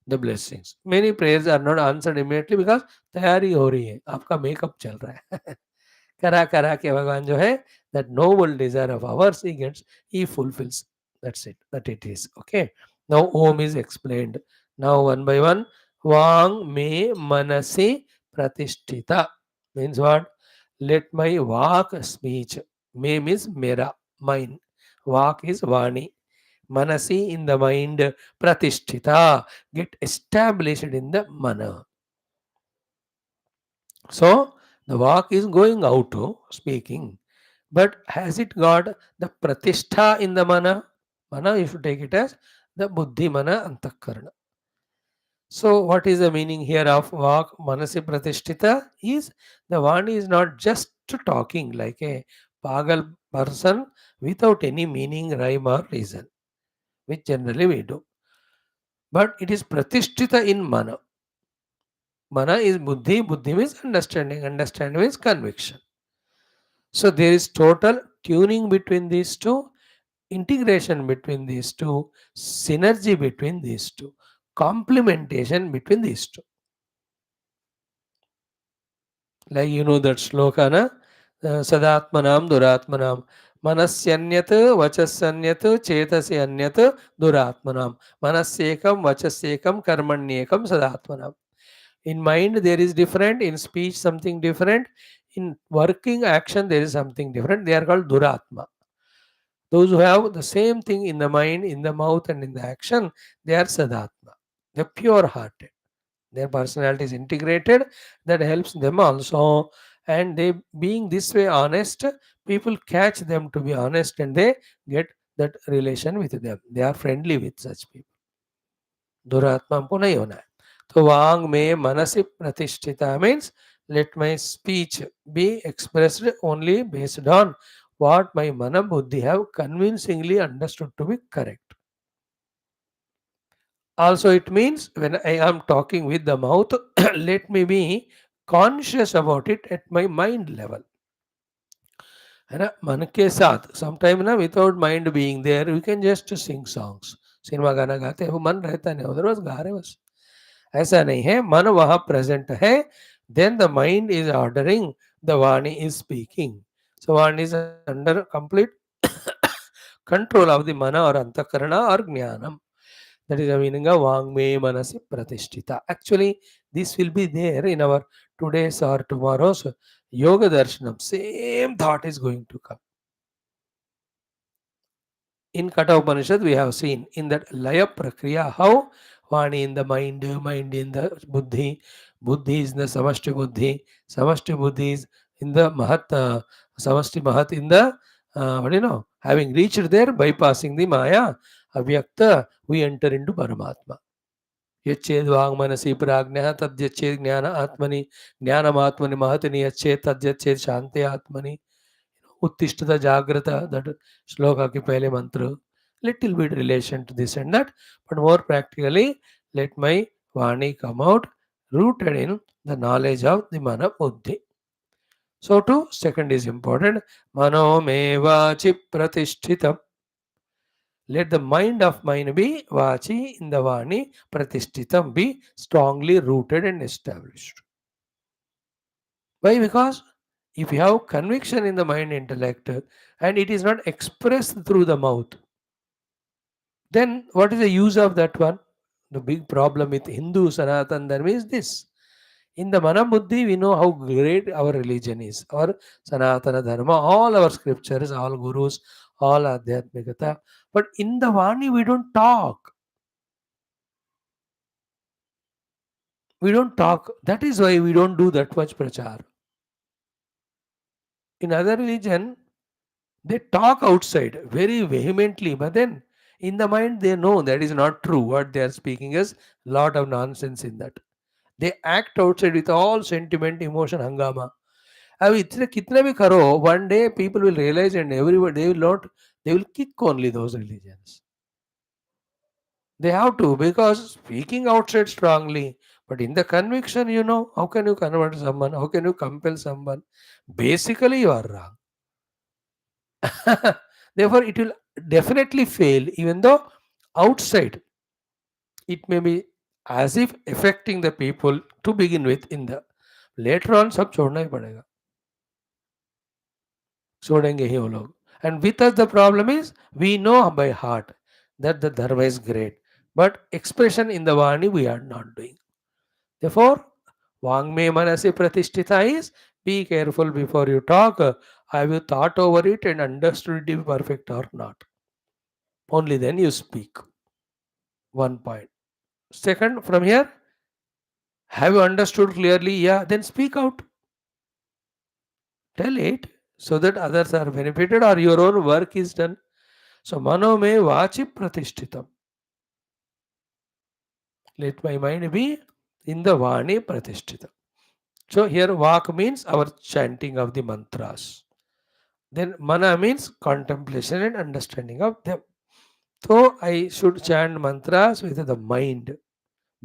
the blessings. Many prayers are not answered immediately because तैयारी हो रही है, आपका मेकअप चल रहा है. करा करा के भगवान जो है, that noble desire of ours he fulfills. That's it. That it is. Okay. Now Om is explained. Now one by one. Vang me manasi pratishtita means what? Let my vak speech. Me means mera, mine. Vak is vani. Manasi in the mind. Pratishtita get established in the mana. So the vak is going out to speaking. But has it got the pratishtha in the mana? Mana, you should take it as the buddhi mana antakarana. So, what is the meaning here of vak manasi pratishtita? Is the Vani is not just talking like a pagal person without any meaning, rhyme, or reason, which generally we do. But it is pratishtita in mana. Mana is buddhi, buddhi means understanding, understanding means conviction. So there is total tuning between these two, integration between these two, synergy between these two, complementation between these two. Like you know that sloka, na? Sadatmanam duratmanam. Manasyanyat vachasanyat chetasi anyat duratmanam. Manasyekam vachasekam karmanyekam sadatmanam. In mind there is different, in speech something different, in working action there is something different. They are called duratma. Those who have the same thing in the mind, in the mouth, and in the action, they are sadatma. They're pure hearted. Their personality is integrated. That helps them also. And they being this way honest, people catch them to be honest and they get that relation with them. They are friendly with such people. दुरात्मा हमको नहीं होना है. तो वांग में मनसि प्रतिष्ठिता means let my speech be expressed only based on what my mana buddhi have convincingly understood to be correct. Also it means when I am talking with the mouth, let me be conscious about it at my mind level. है ना, मन के साथ sometime ना without mind being there we can just sing songs. Cinema गाना गाते हैं वो मन रहता नहीं उधर, बस गा रहे बस. ऐसा नहीं है, मन वहां प्रेजेंट है. Then the mind is ordering, the वाणी इज स्पीकिंग. सो वाणी is under complete control of the मन और अंतकरण और ज्ञानम. That is the meaning of Vangme Manasi Pratishtita. Actually, this will be there in our today's or tomorrow's Yoga Darshanam. Same thought is going to come. In Katha Upanishad, we have seen in that Laya Prakriya how Vani in the mind, mind in the Buddhi, Buddhi is in the Samashti Buddhi is in the Mahat, Samashti Mahat in the, having reached there, bypassing the Maya, Avyakta, we enter into Paramatma. यच्चेद वांग मनसी प्राज्ञः तद्यच्चेद ज्ञान आत्मनि ज्ञानमात्मनि महति नियच्चेद तद्यच्चेद शांति आत्मनि. उत्तिष्ठत जागृत, that shloka के पहले मंत्र. Little bit relation to this and that, but more practically, let my vani come out rooted in the knowledge of the mana buddhi. So too, second is important. Mano me vachi pratishthitam. Let the mind of mine be vachi in the vani pratishthitam, be strongly rooted and established. Why? Because if you have conviction in the mind intellect and it is not expressed through the mouth, then what is the use of that one? The big problem with Hindu Sanatan Dharma is this. In the Mana Buddhi, we know how great our religion is. Our Sanatana Dharma, all our scriptures, all gurus, all Adhyatmikata. But in the Vani, we don't talk. We don't talk. That is why we don't do that much prachar. In other religion, they talk outside very vehemently, but then in the mind they know that is not true. What they are speaking is lot of nonsense in that. They act outside with all sentiment, emotion, hangama. अब इतने कितने भी करो, one day people will realize and everybody they will kick only those religions. They have to, because speaking outside strongly, but in the conviction, how can you convert someone? How can you compel someone? Basically, you are wrong. Therefore, it will definitely fail, even though outside it may be as if affecting the people to begin with. In the later on, सब छोड़ना ही पड़ेगा, छोड़ेंगे ही वो लोग. And with us, the problem is we know by heart that the dharma is great, but expression in the Vani we are not doing. Therefore, Vangme Manasi Pratishtita is be careful before you talk. Have you thought over it and understood it to be perfect or not? Only then you speak. One point. Second, from here, have you understood clearly? Yeah, then speak out. Tell it so that others are benefited or your own work is done. So, mano me vachi pratishtitam. Let my mind be in the vani pratishtitam. So, here vak means our chanting of the mantras. Then mana means contemplation and understanding of them. So, I should chant mantras with the mind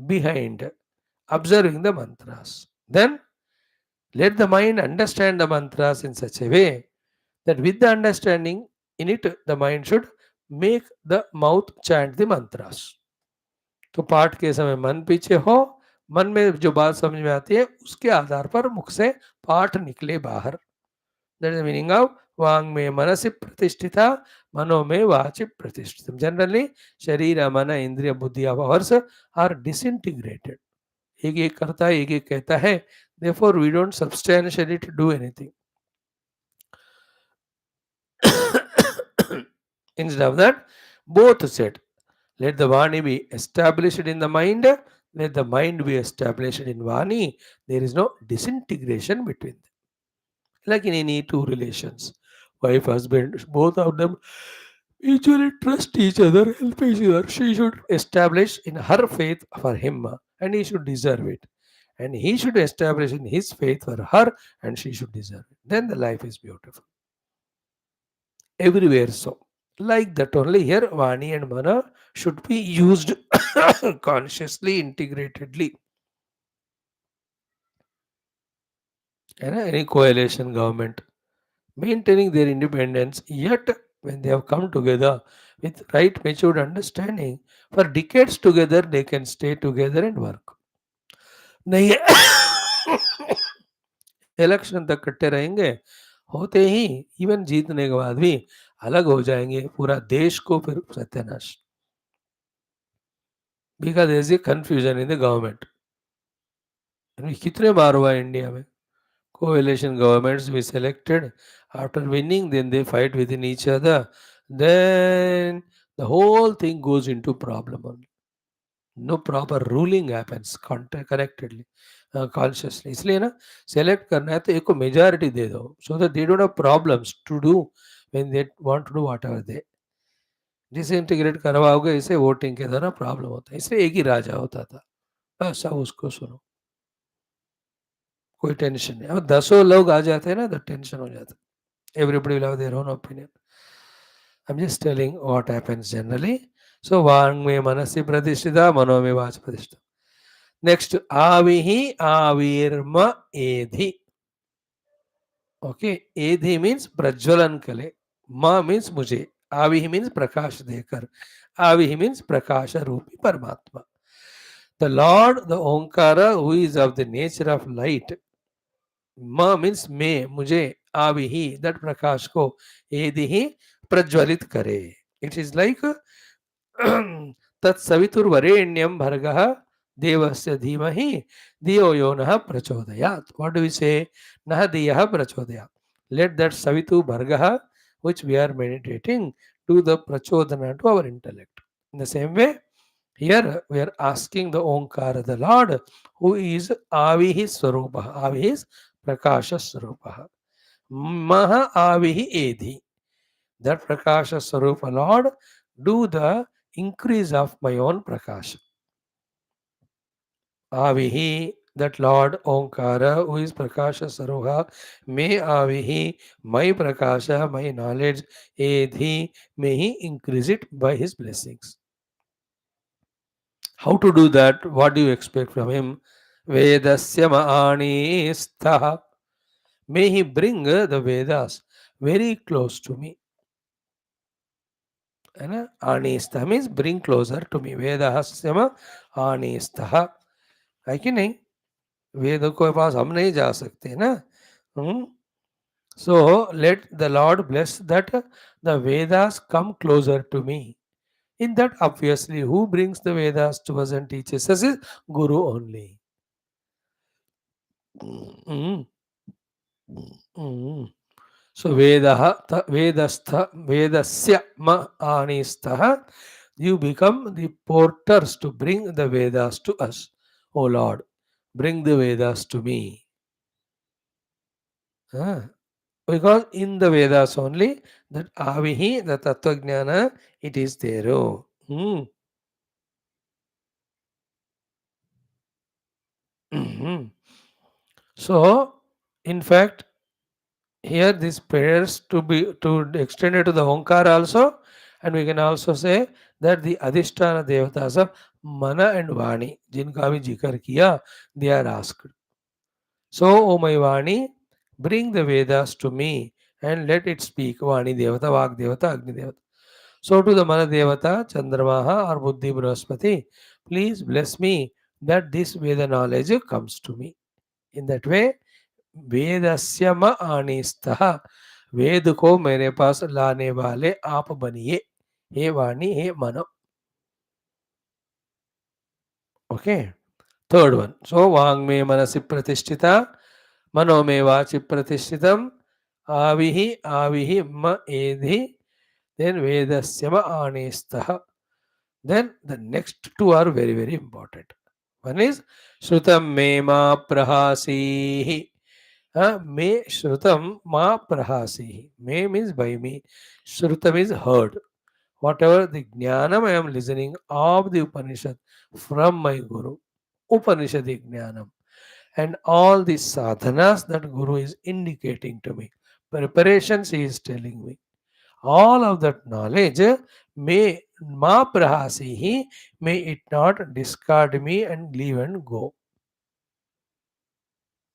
behind, observing the mantras. Then let the mind understand the mantras in such a way That with the understanding in it, the mind should make the mouth chant the mantras. तो पाठ के समय मन पीछे हो, मन में जो बात समझ में आती है उसके आधार पर मुख से पाठ निकले बाहर. That is the meaning of वांग में मनसि प्रतिष्ठिता मनो में वाचि प्रतिष्ठितम. Generally, शरीर मन इंद्रिय बुद्धि ours are disintegrated. एक एक करता है, एक एक कहता है. Therefore, we don't substantially do anything. Instead of that, both said, let the Vani be established in the mind, let the mind be established in Vani. There is no disintegration between them. Like in any two relations, wife, husband, both of them mutually trust each other, help each other. She should establish in her faith for him, and he should deserve it. And he should establish in his faith for her, and she should deserve it. Then the life is beautiful. Everywhere so. Like that only here, Vani and Mana should be used consciously, integratedly. And any coalition government maintaining their independence, yet when they have come together with right matured understanding, for decades together they can stay together and work. नहीं election तक कट्टे रहेंगे, होते ही even जीतने के बाद भी अलग हो जाएंगे, पूरा देश को फिर सत्यानाश. Because there is a confusion in the government. कितने बार हुआ इंडिया में coalition governments we selected, after winning then they fight within each other, then the whole thing goes into problem only. No proper ruling happens connectedly, consciously. इसलिए ना select करना है तो एक को majority दे दो, so that they don't have problems to do when they want to do whatever they. Disintegrate करवाओगे इसे वोटिंग के द्वारा प्रॉब्लम होता है. इसलिए एक ही राजा होता था, बस अब उसको सुनो, कोई टेंशन नहीं. अब 10 लोग आ जाते हैं ना तो टेंशन हो जाता है. Everybody will have their own opinion. I'm just telling what happens generally. So, Vang me manasi pratishtita, mano me vach pratishtita. Next, avihi avirma edhi. Okay, edhi means prajwalan kale. Ma means mujhe. Avihi means prakash dekar. Avihi means prakasha rupi paramatma. The Lord, the Omkara, who is of the nature of light, Ma means मैं, मुझे, आवी ही, that प्रकाश को यदि ही प्रज्वलित करे. It is like तत्सवितुर्वरेण्यं भर्गः देवस्य धीमहि धियो यो नः प्रचोदयात्. What do we say? नः धियः प्रचोदयात्. Let that savitu bhargah, which we are meditating, do the prachodana to our intellect. In the same way, here we are asking the Omkara, the Lord, who is Avihi Swarupa. Avihi is Prakasha Swarupa. Maha Avihi Edhi. That Prakasha Swarupa, Lord, do the increase of my own Prakasha. Avihi, that Lord Omkara, who is Prakasha Swarupa, may Avihi, my Prakasha, my knowledge, Edhi, may he increase it by his blessings. How to do that? What do you expect from him? Vedasya ma'ani stha. May he bring the Vedas very close to me. Anistha means bring closer to me. Vedasya anistha. है कि नहीं? वेद के पास हम नहीं जा सकते ना. So let the Lord bless that the Vedas come closer to me. In that, obviously, who brings the Vedas to us and teaches us is Guru only. Mm. Mm. So Vedasya ma anistha, you become the porters to bring the Vedas to us. Oh Lord, bring the Vedas to me. Because in the Vedas only, that Avihi, the Tattvajnana, it is there. Oh. So, in fact, here these prayers to be extended to the Omkara also, and we can also say that the Adhisthana Devatas of Mana and Vani, जिनका भी जिक्र किया, they are asked. So, O my Vani, bring the Vedas to me and let it speak. Vani Devata, Vak Devata, Agni Devata. So to the Mana Devata, Chandramaha or Buddhi Brahaspati, please bless me that this Veda knowledge comes to me. In that way, वेदस्य म आनीस्तः, वेद को मेरे पास लाने वाले आप बनिए, हे वाणी हे मनो. Okay. Third one. So वांग में मनसि प्रतिष्ठिता, मनो में वाचि प्रतिष्ठितम, आविहि आविहि म एधि, then vedasya ma anistah. Then the next two are very, very important. One is Shrutam me ma prahasihi. Me Shrutam ma prahasihi. Me means by me. Shrutam is heard. Whatever the jnanam I am listening of the Upanishad from my Guru, Upanishadi jnanam, and all the sadhanas that Guru is indicating to me, preparations he is telling me, all of that knowledge may ma prahasihi, may it not discard me and leave and go.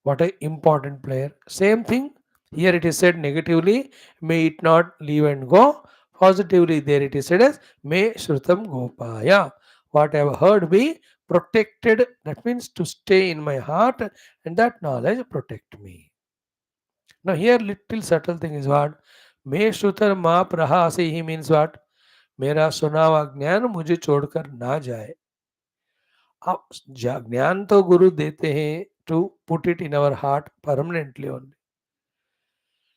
What a important player. Same thing here it is said negatively, may it not leave and go. Positively there it is said as may shrutam gopaya. What I have heard be protected. That means to stay in my heart, and that knowledge protect me. Now here little subtle thing is what may shrutar ma prahasi, he means what, मेरा सुना हुआ ज्ञान मुझे छोड़कर ना जाए. अब ज्ञान तो गुरु देते हैं to put it in our heart permanently only.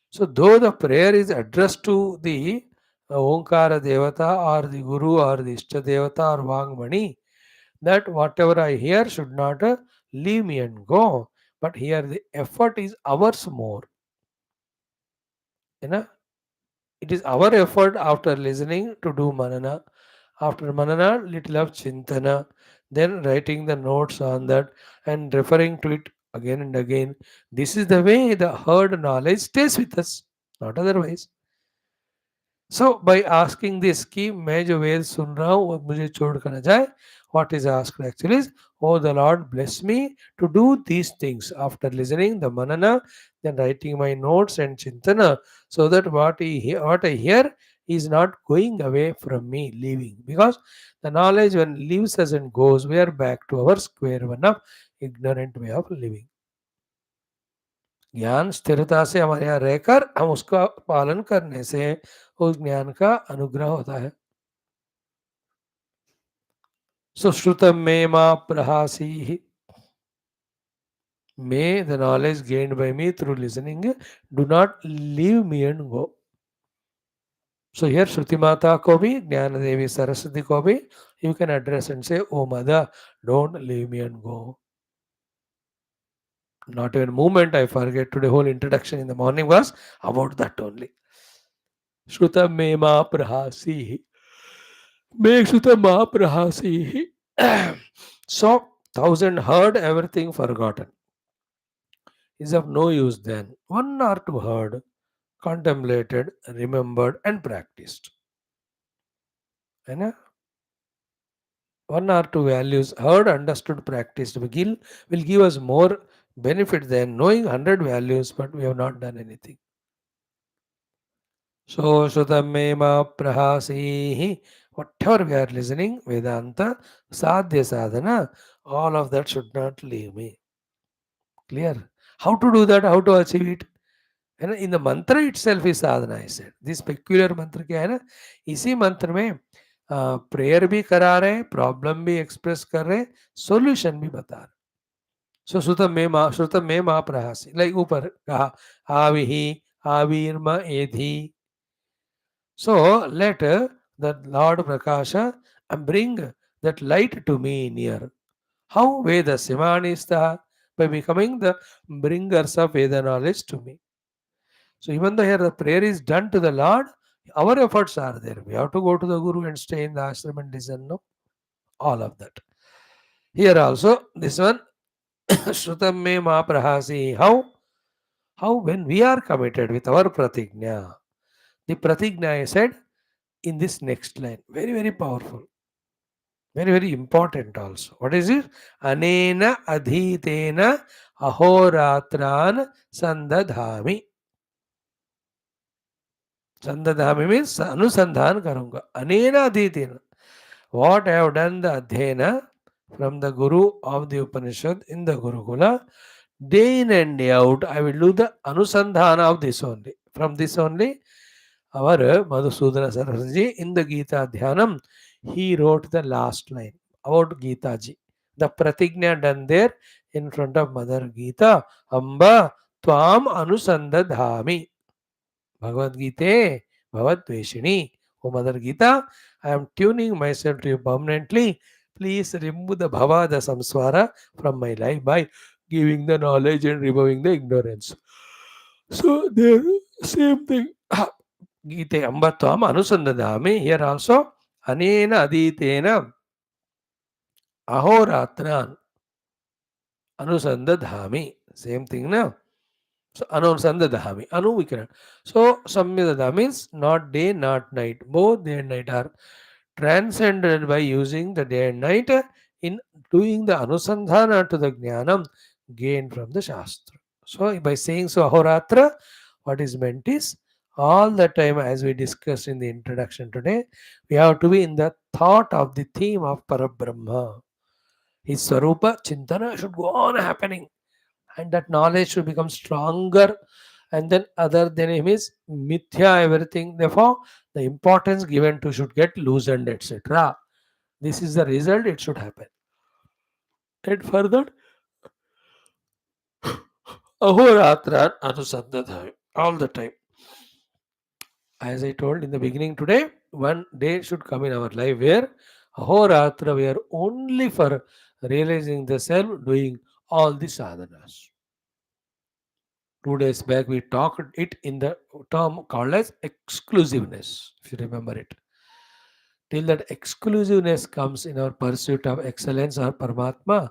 So though the prayer is addressed to the Omkara Devata or the Guru or the Ishta Devata or Vangmani, that whatever I hear should not leave me and go. But here the effort is ours more. You know, it is our effort after listening to do manana. After manana, little of chintana, then writing the notes on that and referring to it again and again. This is the way the heard knowledge stays with us, not otherwise. So by asking this कि मैं जो वेद सुन रहा हूँ वो मुझे छोड़ कर न जाए, what is asked actually is, oh the Lord bless me to do these things after listening the manana, then writing my notes and chintana, so that what I hear is not going away from me, leaving. Because the knowledge when leaves us and goes, we are back to our square one of ignorant way of living. ज्ञान स्थिरता से हमारे यहाँ रहकर हम उसका पालन करने से उस ज्ञान का अनुग्रह होता है. सो श्रुतम मे मा प्रहासी, may the knowledge gained by me through listening do not leave me and go. So here Shruti Mata ko bhi, Jnana Devi Saraswati ko bhi, you can address and say, oh mother, don't leave me and go. Not even a moment I forget. Today whole introduction in the morning was about that only. Shrutam me ma prahasi. Meksuta Mahaprahasi. So, thousand heard, everything forgotten. Is of no use then. One or two heard, contemplated, remembered, and practiced. है ना? One or two values heard, understood, practiced will give us more benefit than knowing 100 values, but we have not done anything. So, Shutamema Prahasihi, whatever we are listening, Vedanta, Sadhya Sadhana, all of that should not leave me. Clear? How to do that? How to achieve it? And in the mantra itself is sadhana, I said. This peculiar mantra क्या है ना, इसी मंत्र में prayer भी करा रहे, problem भी एक्सप्रेस कर रहे, सॉल्यूशन भी बता रहे. सो श्रुतम में माँ प्रहासी, लाइक ऊपर कहा आविहि आविर्म एधि. So let the Lord Prakasha bring that light to me near. How Veda Simanistha? By becoming the bringers of Veda knowledge to me. So even though here the prayer is done to the Lord, our efforts are there. We have to go to the Guru and stay in the ashram and listen. No, all of that. Here also, this one, Shrutam me ma prahasi. How when we are committed with our pratigna. The pratigna I said in this next line. Very, very powerful. Very, very important also. What is it? Anena adhitena, ahoratran sandadhami. Sandadhami means anusandhan karunga. Anena adhitina. What I have done the adhyayana from the Guru of the Upanishad in the Gurukula, day in and day out, I will do the anusandhana of this only. From this only, our Madhusudana Saraswati in the Gita Dhyanam, he wrote the last line about Gita ji. The pratigna done there in front of Mother Gita, Amba Tvam Anusandadhami. Bhagavad Gita, Bhavad Veshini. O Mother Gita, I am tuning myself to you permanently. Please remove the bhava, the samsara from my life by giving the knowledge and removing the ignorance. So there, same thing. Gite ambatvam anusandadami. Here also, anena aditena ahoratran anusandadhami. Same thing now. So anusandadhami. Anu we cannot. So samyadada means not day, not night. Both day and night are transcended by using the day and night in doing the anusandhana to the jnanam gained from the shastra. So by saying so ahoratra, what is meant is all the time, as we discussed in the introduction today, we have to be in the thought of the theme of Parabrahma. His Swarupa Chintana should go on happening, and that knowledge should become stronger. And then other than him is mithya, everything. Therefore, the importance given to should get loosened, etc. This is the result, it should happen. And further, ahoratra anusandadhami, all the time. As I told in the beginning today, one day should come in our life where ahoratra we are only for realizing the self, doing all the sadhanas. 2 days back we talked it in the term called as exclusiveness, if you remember it. Till that exclusiveness comes in our pursuit of excellence or Paramatma,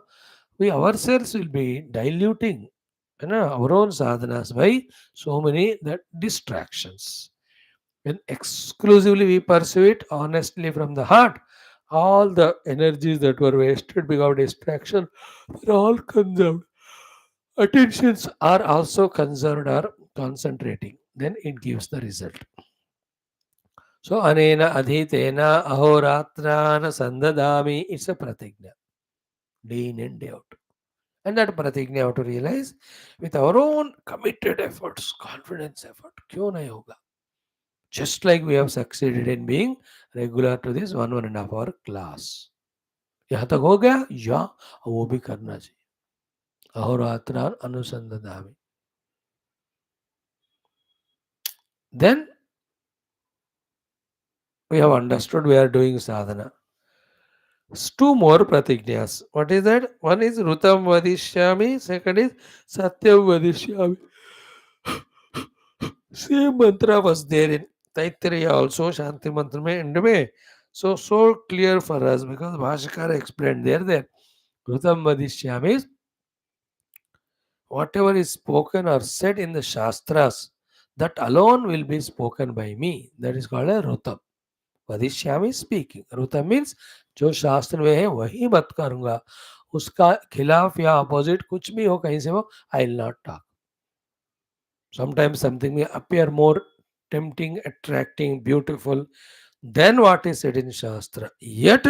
we ourselves will be diluting, our own sadhanas by so many that distractions. When exclusively we pursue it honestly from the heart, all the energies that were wasted because of distraction are all conserved. Attentions are also conserved or concentrating. Then it gives the result. So anena adhitena ahoratrana sandadami. It's a pratigna. Day in and day out. And that pratigna we have to realize with our own committed efforts, confidence effort. Kyun na yoga? Just like we have succeeded in being regular to this 1.5 hour class. यहाँ तक हो गया या वो भी करना चाहिए अहोरात्रान अनुसंधानामि. Then we have understood we are doing sadhana. Two more pratignyas. What is that? One is Rutam Vadishyami, second is Satyam Vadishyami. Same mantra was there in Aitareya also, Shanti mantra mein, end mein. So clear for us because Bhashakara explained there. Rutam Vadishyami is whatever is spoken or said in the Shastras, that alone will be spoken by me. That is called a Rutam. वधिष्यामी speaking. Rutam means जो शास्त्र में है वही मत करूंगा, उसका खिलाफ या अपोजिट कुछ भी हो कहीं से हो, I will not talk. Sometimes something may appear more tempting, attracting, beautiful than what is said in Shastra. Yet,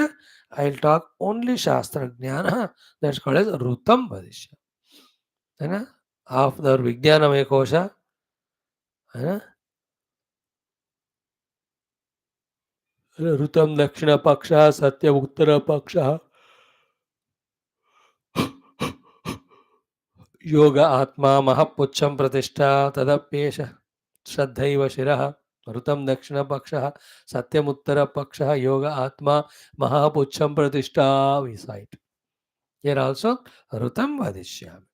I will talk only Shastra Jnana. That's called as Rutam Vadishya. है ना? Of the Vijnanamaya Kosha, है ना? ऋतम दक्षिण पक्ष सत्य उत्तर पक्ष योग आत्मा महपुच्छम प्रतिष्ठा तदप्येष श्रद्धैव शिरः. ऋतम दक्षिण पक्ष सत्यम उत्तर पक्ष योग आत्मा महापुच्छम प्रतिष्ठा. We cite here also ऋतम वदिष्यामि.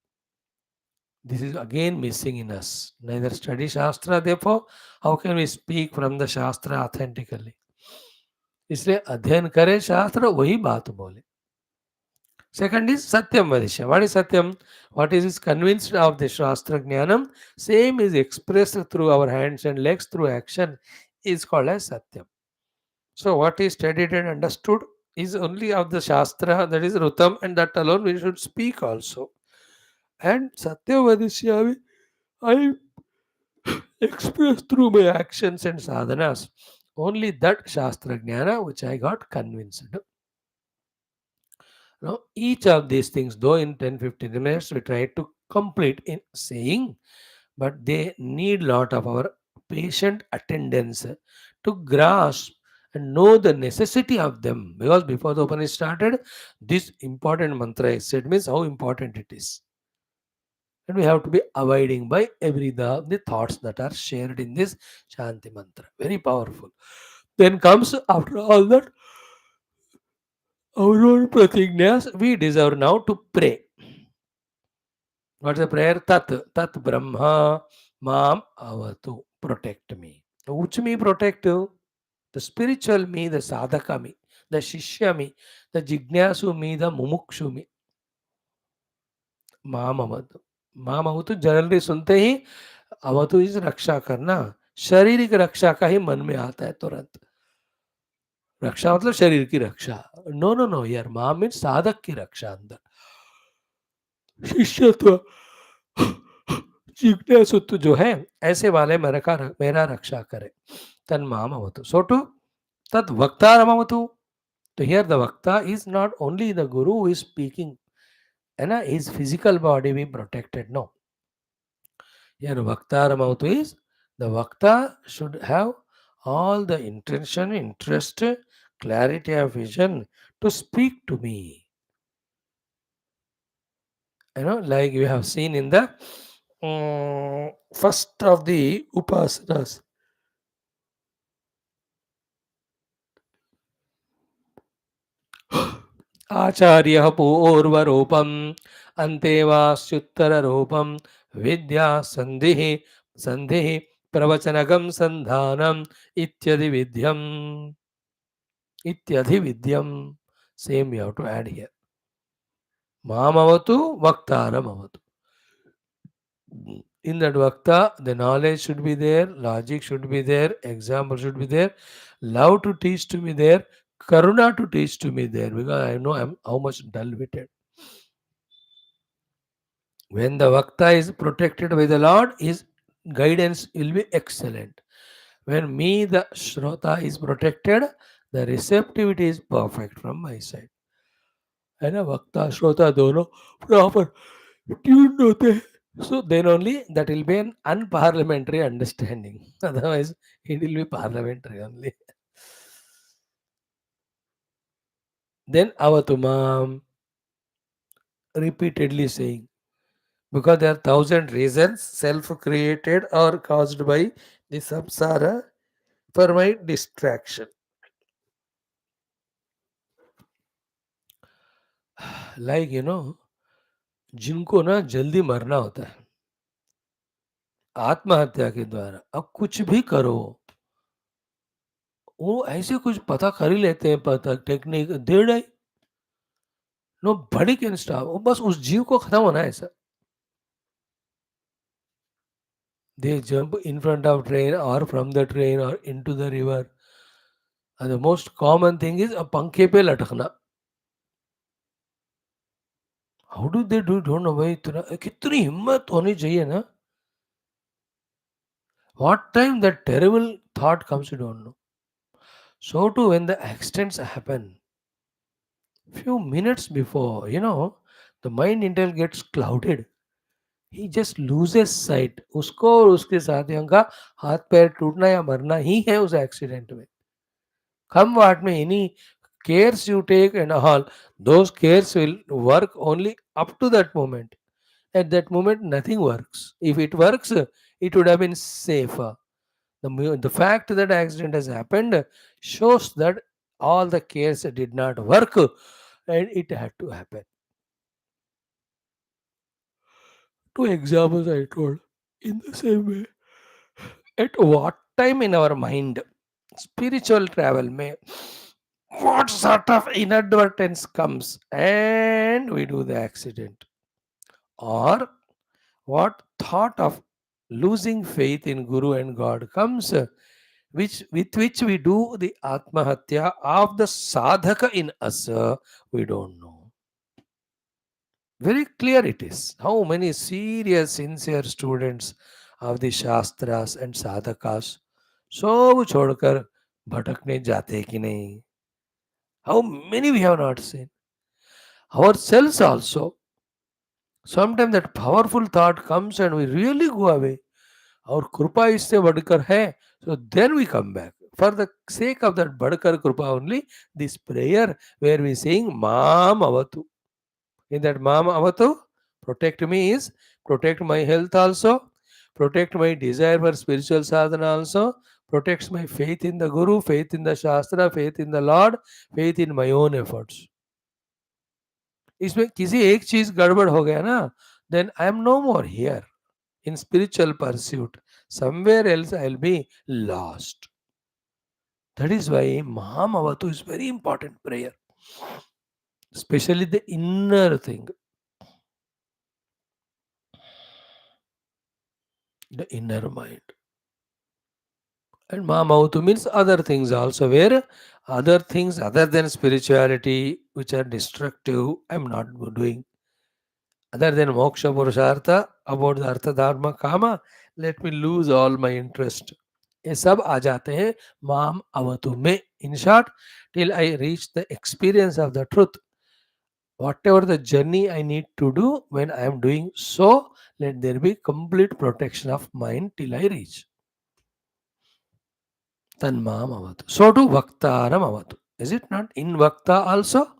This is again missing in us. Neither study Shastra, therefore, how can we speak from the Shastra authentically? इसलिए अध्ययन करें शास्त्र वही बात बोले. Second is Satyam Vadishya. What is Satyam? What is convinced of the Shastra Jnanam? Same is expressed through our hands and legs through action is called as Satyam. So what is studied and understood is only of the Shastra, that is Rutam, and that alone we should speak also. And Satyam Vadishya, I expressed through my actions and sadhanas. Only that Shastra Jnana which I got convinced. Now, each of these things, though in 10-15 minutes we try to complete in saying, but they need lot of our patient attendance to grasp and know the necessity of them. Because before the Upanishad started, this important mantra is said means how important it is. And we have to be abiding by every the thoughts that are shared in this Shanti mantra. Very powerful. Then comes after all that our own pratignas, we deserve now to pray. What's the prayer? Tat Brahma Mam Avatu. Protect me. Which me protect? The spiritual me, the sadhaka me, the shishya me, the jignasu me, the mumukshu me. माम अवतु माम अवतु generally सुनते ही अवतु is रक्षा करना शारीरिक रक्षा का ही मन में आता है तुरंत रक्षा मतलब शरीर की रक्षा नो नो नो यार माम मीन साधक की रक्षा अंदर शिष्यत्व जिज्ञासुत्व जो है ऐसे वाले मेरा रक्षा करे तन माम अवतु सो टू तद वक्ता रमवतु तो हियर द वक्ता is not only the guru who is speaking है ना his physical body be protected no here vakta ramautu is the vakta should have all the intention interest clarity of vision to speak to me, like you have seen in the first of the upasanas. आचार्य पूर्वरूपम अंतेवास्युत्तररूपम विद्या संधि संधि प्रवचनगम संधानम इत्यदि विद्यम इत्यधि विद्यम same you have to add here mamavatu vaktaramavatu in that vakta the knowledge should be there logic should be there example should be there love to teach to me there karuna to teach to me there because I know I'm how much dull witted. When the Vakta is protected by the Lord, his guidance will be excellent. When me, the Shrota, is protected, the receptivity is perfect from my side. है ना वक्ता श्रोता दोनों proper tune होते हैं so then only that will be an unparliamentary understanding otherwise it will be parliamentary only then avatumam repeatedly saying because there are thousand reasons self-created or caused by the samsara for my distraction. Like जिनको ना जल्दी मरना होता है आत्महत्या के द्वारा अब कुछ भी करो वो ऐसे कुछ पता कर ही लेते हैं पता technique there I nobody can stop वो बस उस जीव को खत्म होना है ऐसा they jump in front of train और फ्रॉम द ट्रेन और into the river the most common thing is पंखे पे लटकना how do they do don't know भाई इतना कितनी हिम्मत होनी चाहिए ना what time that terrible thought comes you don't know so too when the accidents happen few minutes before the mind intel gets clouded he just loses sight उसको और उसके साथियों का हाथ पैर टूटना या मरना ही है उस एक्सीडेंट में come what may any cares you take and all those cares will work only up to that moment at that moment nothing works if it works it would have been safer the fact that accident has happened shows that all the cares did not work and it had to happen. Two examples I told in the same way. At what time in our mind, spiritual travel may, what sort of inadvertence comes and we do the accident? Or what thought of losing faith in Guru and God comes, which with which we do the Atmahatya of the sadhaka in us, we don't know. Very clear it is. How many serious, sincere students of the Shastras and Sadhakas, सब छोड़कर भटकने जाते कि नहीं? How many we have not seen? Ourselves also. Sometimes that powerful thought comes and we really go away. Our कृपा इससे बढ़कर है. So then we come back. For the sake of that बढ़कर कृपा only, this prayer where we sing Mam Avatu. In that Mam Avatu, protect me is protect my health also, protect my desire for spiritual sadhana also, protects my faith in the Guru, faith in the Shastra, faith in the Lord, faith in my own efforts. इसमें किसी एक चीज गड़बड़ हो गया ना, then I am no more here in spiritual pursuit. Somewhere else I'll be lost. That is why Mahamavatu is very important prayer, especially the inner thing, the inner mind. And Mahamavatu means other things also, where other things other than spirituality which are destructive, I'm not doing. Other than moksha purushartha, about the artha dharma kama, let me lose all my interest. ये सब आ जाते हैं माम अवतु में. In short, till I reach the experience of the truth, whatever the journey I need to do, when I am doing so, let there be complete protection of mind till I reach. Tanmam avatu. So to Vaktaram avatu. Is it not? In Vakta also,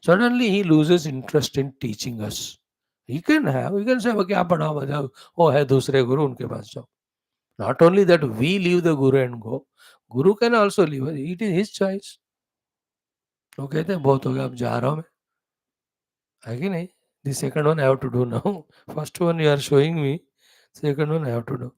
suddenly he loses interest in teaching us. He can say, क्या पढ़ाओ बजाओ, वो है दूसरे गुरु, उनके पास जाओ. Not only that we leave the Guru and go, Guru can also leave. It is his choice. वो कहते हैं बहुत हो गया, अब जा रहा हूँ मैं. है कि नहीं? The second one I have to do now. First one you are showing me. Second one I have to do.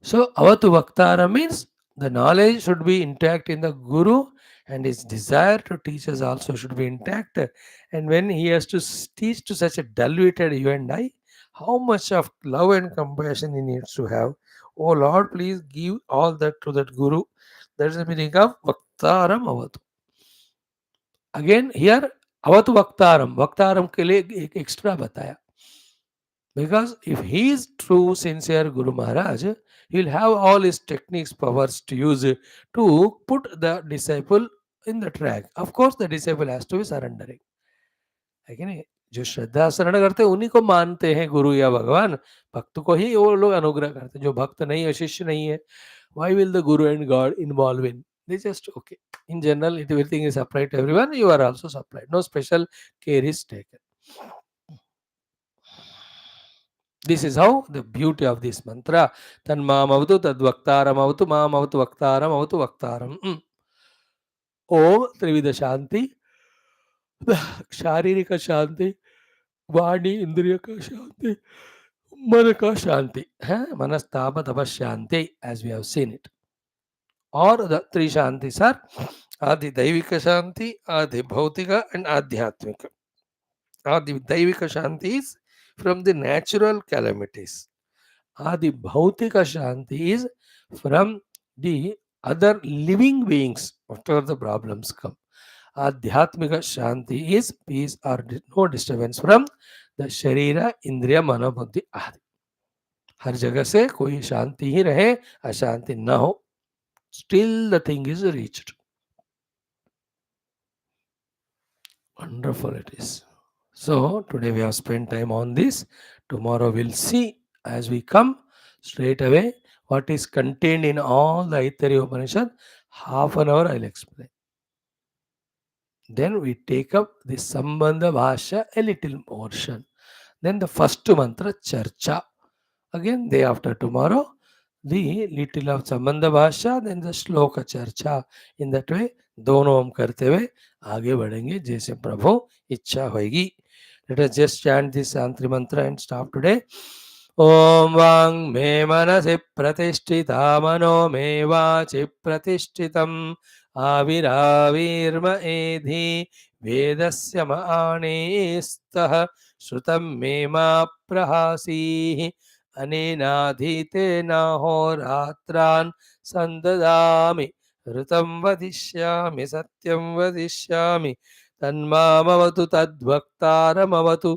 So Avatu Vaktara means the knowledge should be intact in the Guru and his desire to teach us also should be intact. And when he has to teach to such a diluted you and I, how much of love and compassion he needs to have. Oh Lord, please give all that to that Guru. That is the meaning of Vaktaram Avatu. Again here Avatu Vaktaram. Vaktaram के लिए एक extra बताया. Because if he is true, sincere Guru Maharaj, he will have all his techniques, powers to use to put the disciple in the track. Of course, the disciple has to be surrendering. है कि नहीं? जो श्रद्धा शरण करते हैं उन्हीं को मानते हैं गुरु या भगवान. भक्त को ही वो लोग अनुग्रह करते हैं. जो भक्त नहीं है, शिष्य नहीं है, why will the Guru and God involve in? They just okay. In general, everything is applied to everyone. You are also supplied. No special care is taken. This is how the beauty of this mantra. Tanmamavatu tadvaktaramavatu mamavatu vaktaramavatu vaktaram. Om Trivida Shanti. शारीरिक शांति, वाणी इंद्रिय का शांति, मन का शांति है. मनस्ताप तप शांति, as we have seen it. Or the three shantis are Adi Daivika Shanti, Adi Bhautika, and Adhyatmika. Adi Daivika Shanti is from the natural calamities. Adi Bhautika Shanti is from the other living beings, whatever the problems come. Adhyatmika Shanti is peace or no disturbance from the Sharira, Indriya, Mana, Buddhi, Adi. हर जगह से कोई शांति ही रहे, अशांति न हो. Still the thing is reached. Wonderful it is. So today we have spent time on this. Tomorrow we'll see as we come straight away what is contained in all the Aitareya Upanishad. Half an hour I'll explain. Then we take up the Sambandha Bhashya, a little portion. Then the first mantra Charcha. Again, day after tomorrow, the little of Sambandha Bhashya, then the Shloka Charcha. In that way, दोनों हम करते हुए आगे बढ़ेंगे जैसे प्रभु इच्छा होगी. Let us just chant this Shantri mantra and stop today. Om Vang Me Manasi Pratishtita Mano Me Vachi Pratishtitam Aviravirma Edhi Vedasya Maanestah Shrutam Me Ma Prahasi Anenadhite Nahoratran Sandadami Rutam Vadishyami Satyam Vadishyami Tanmamavatu Tadvaktaramavatu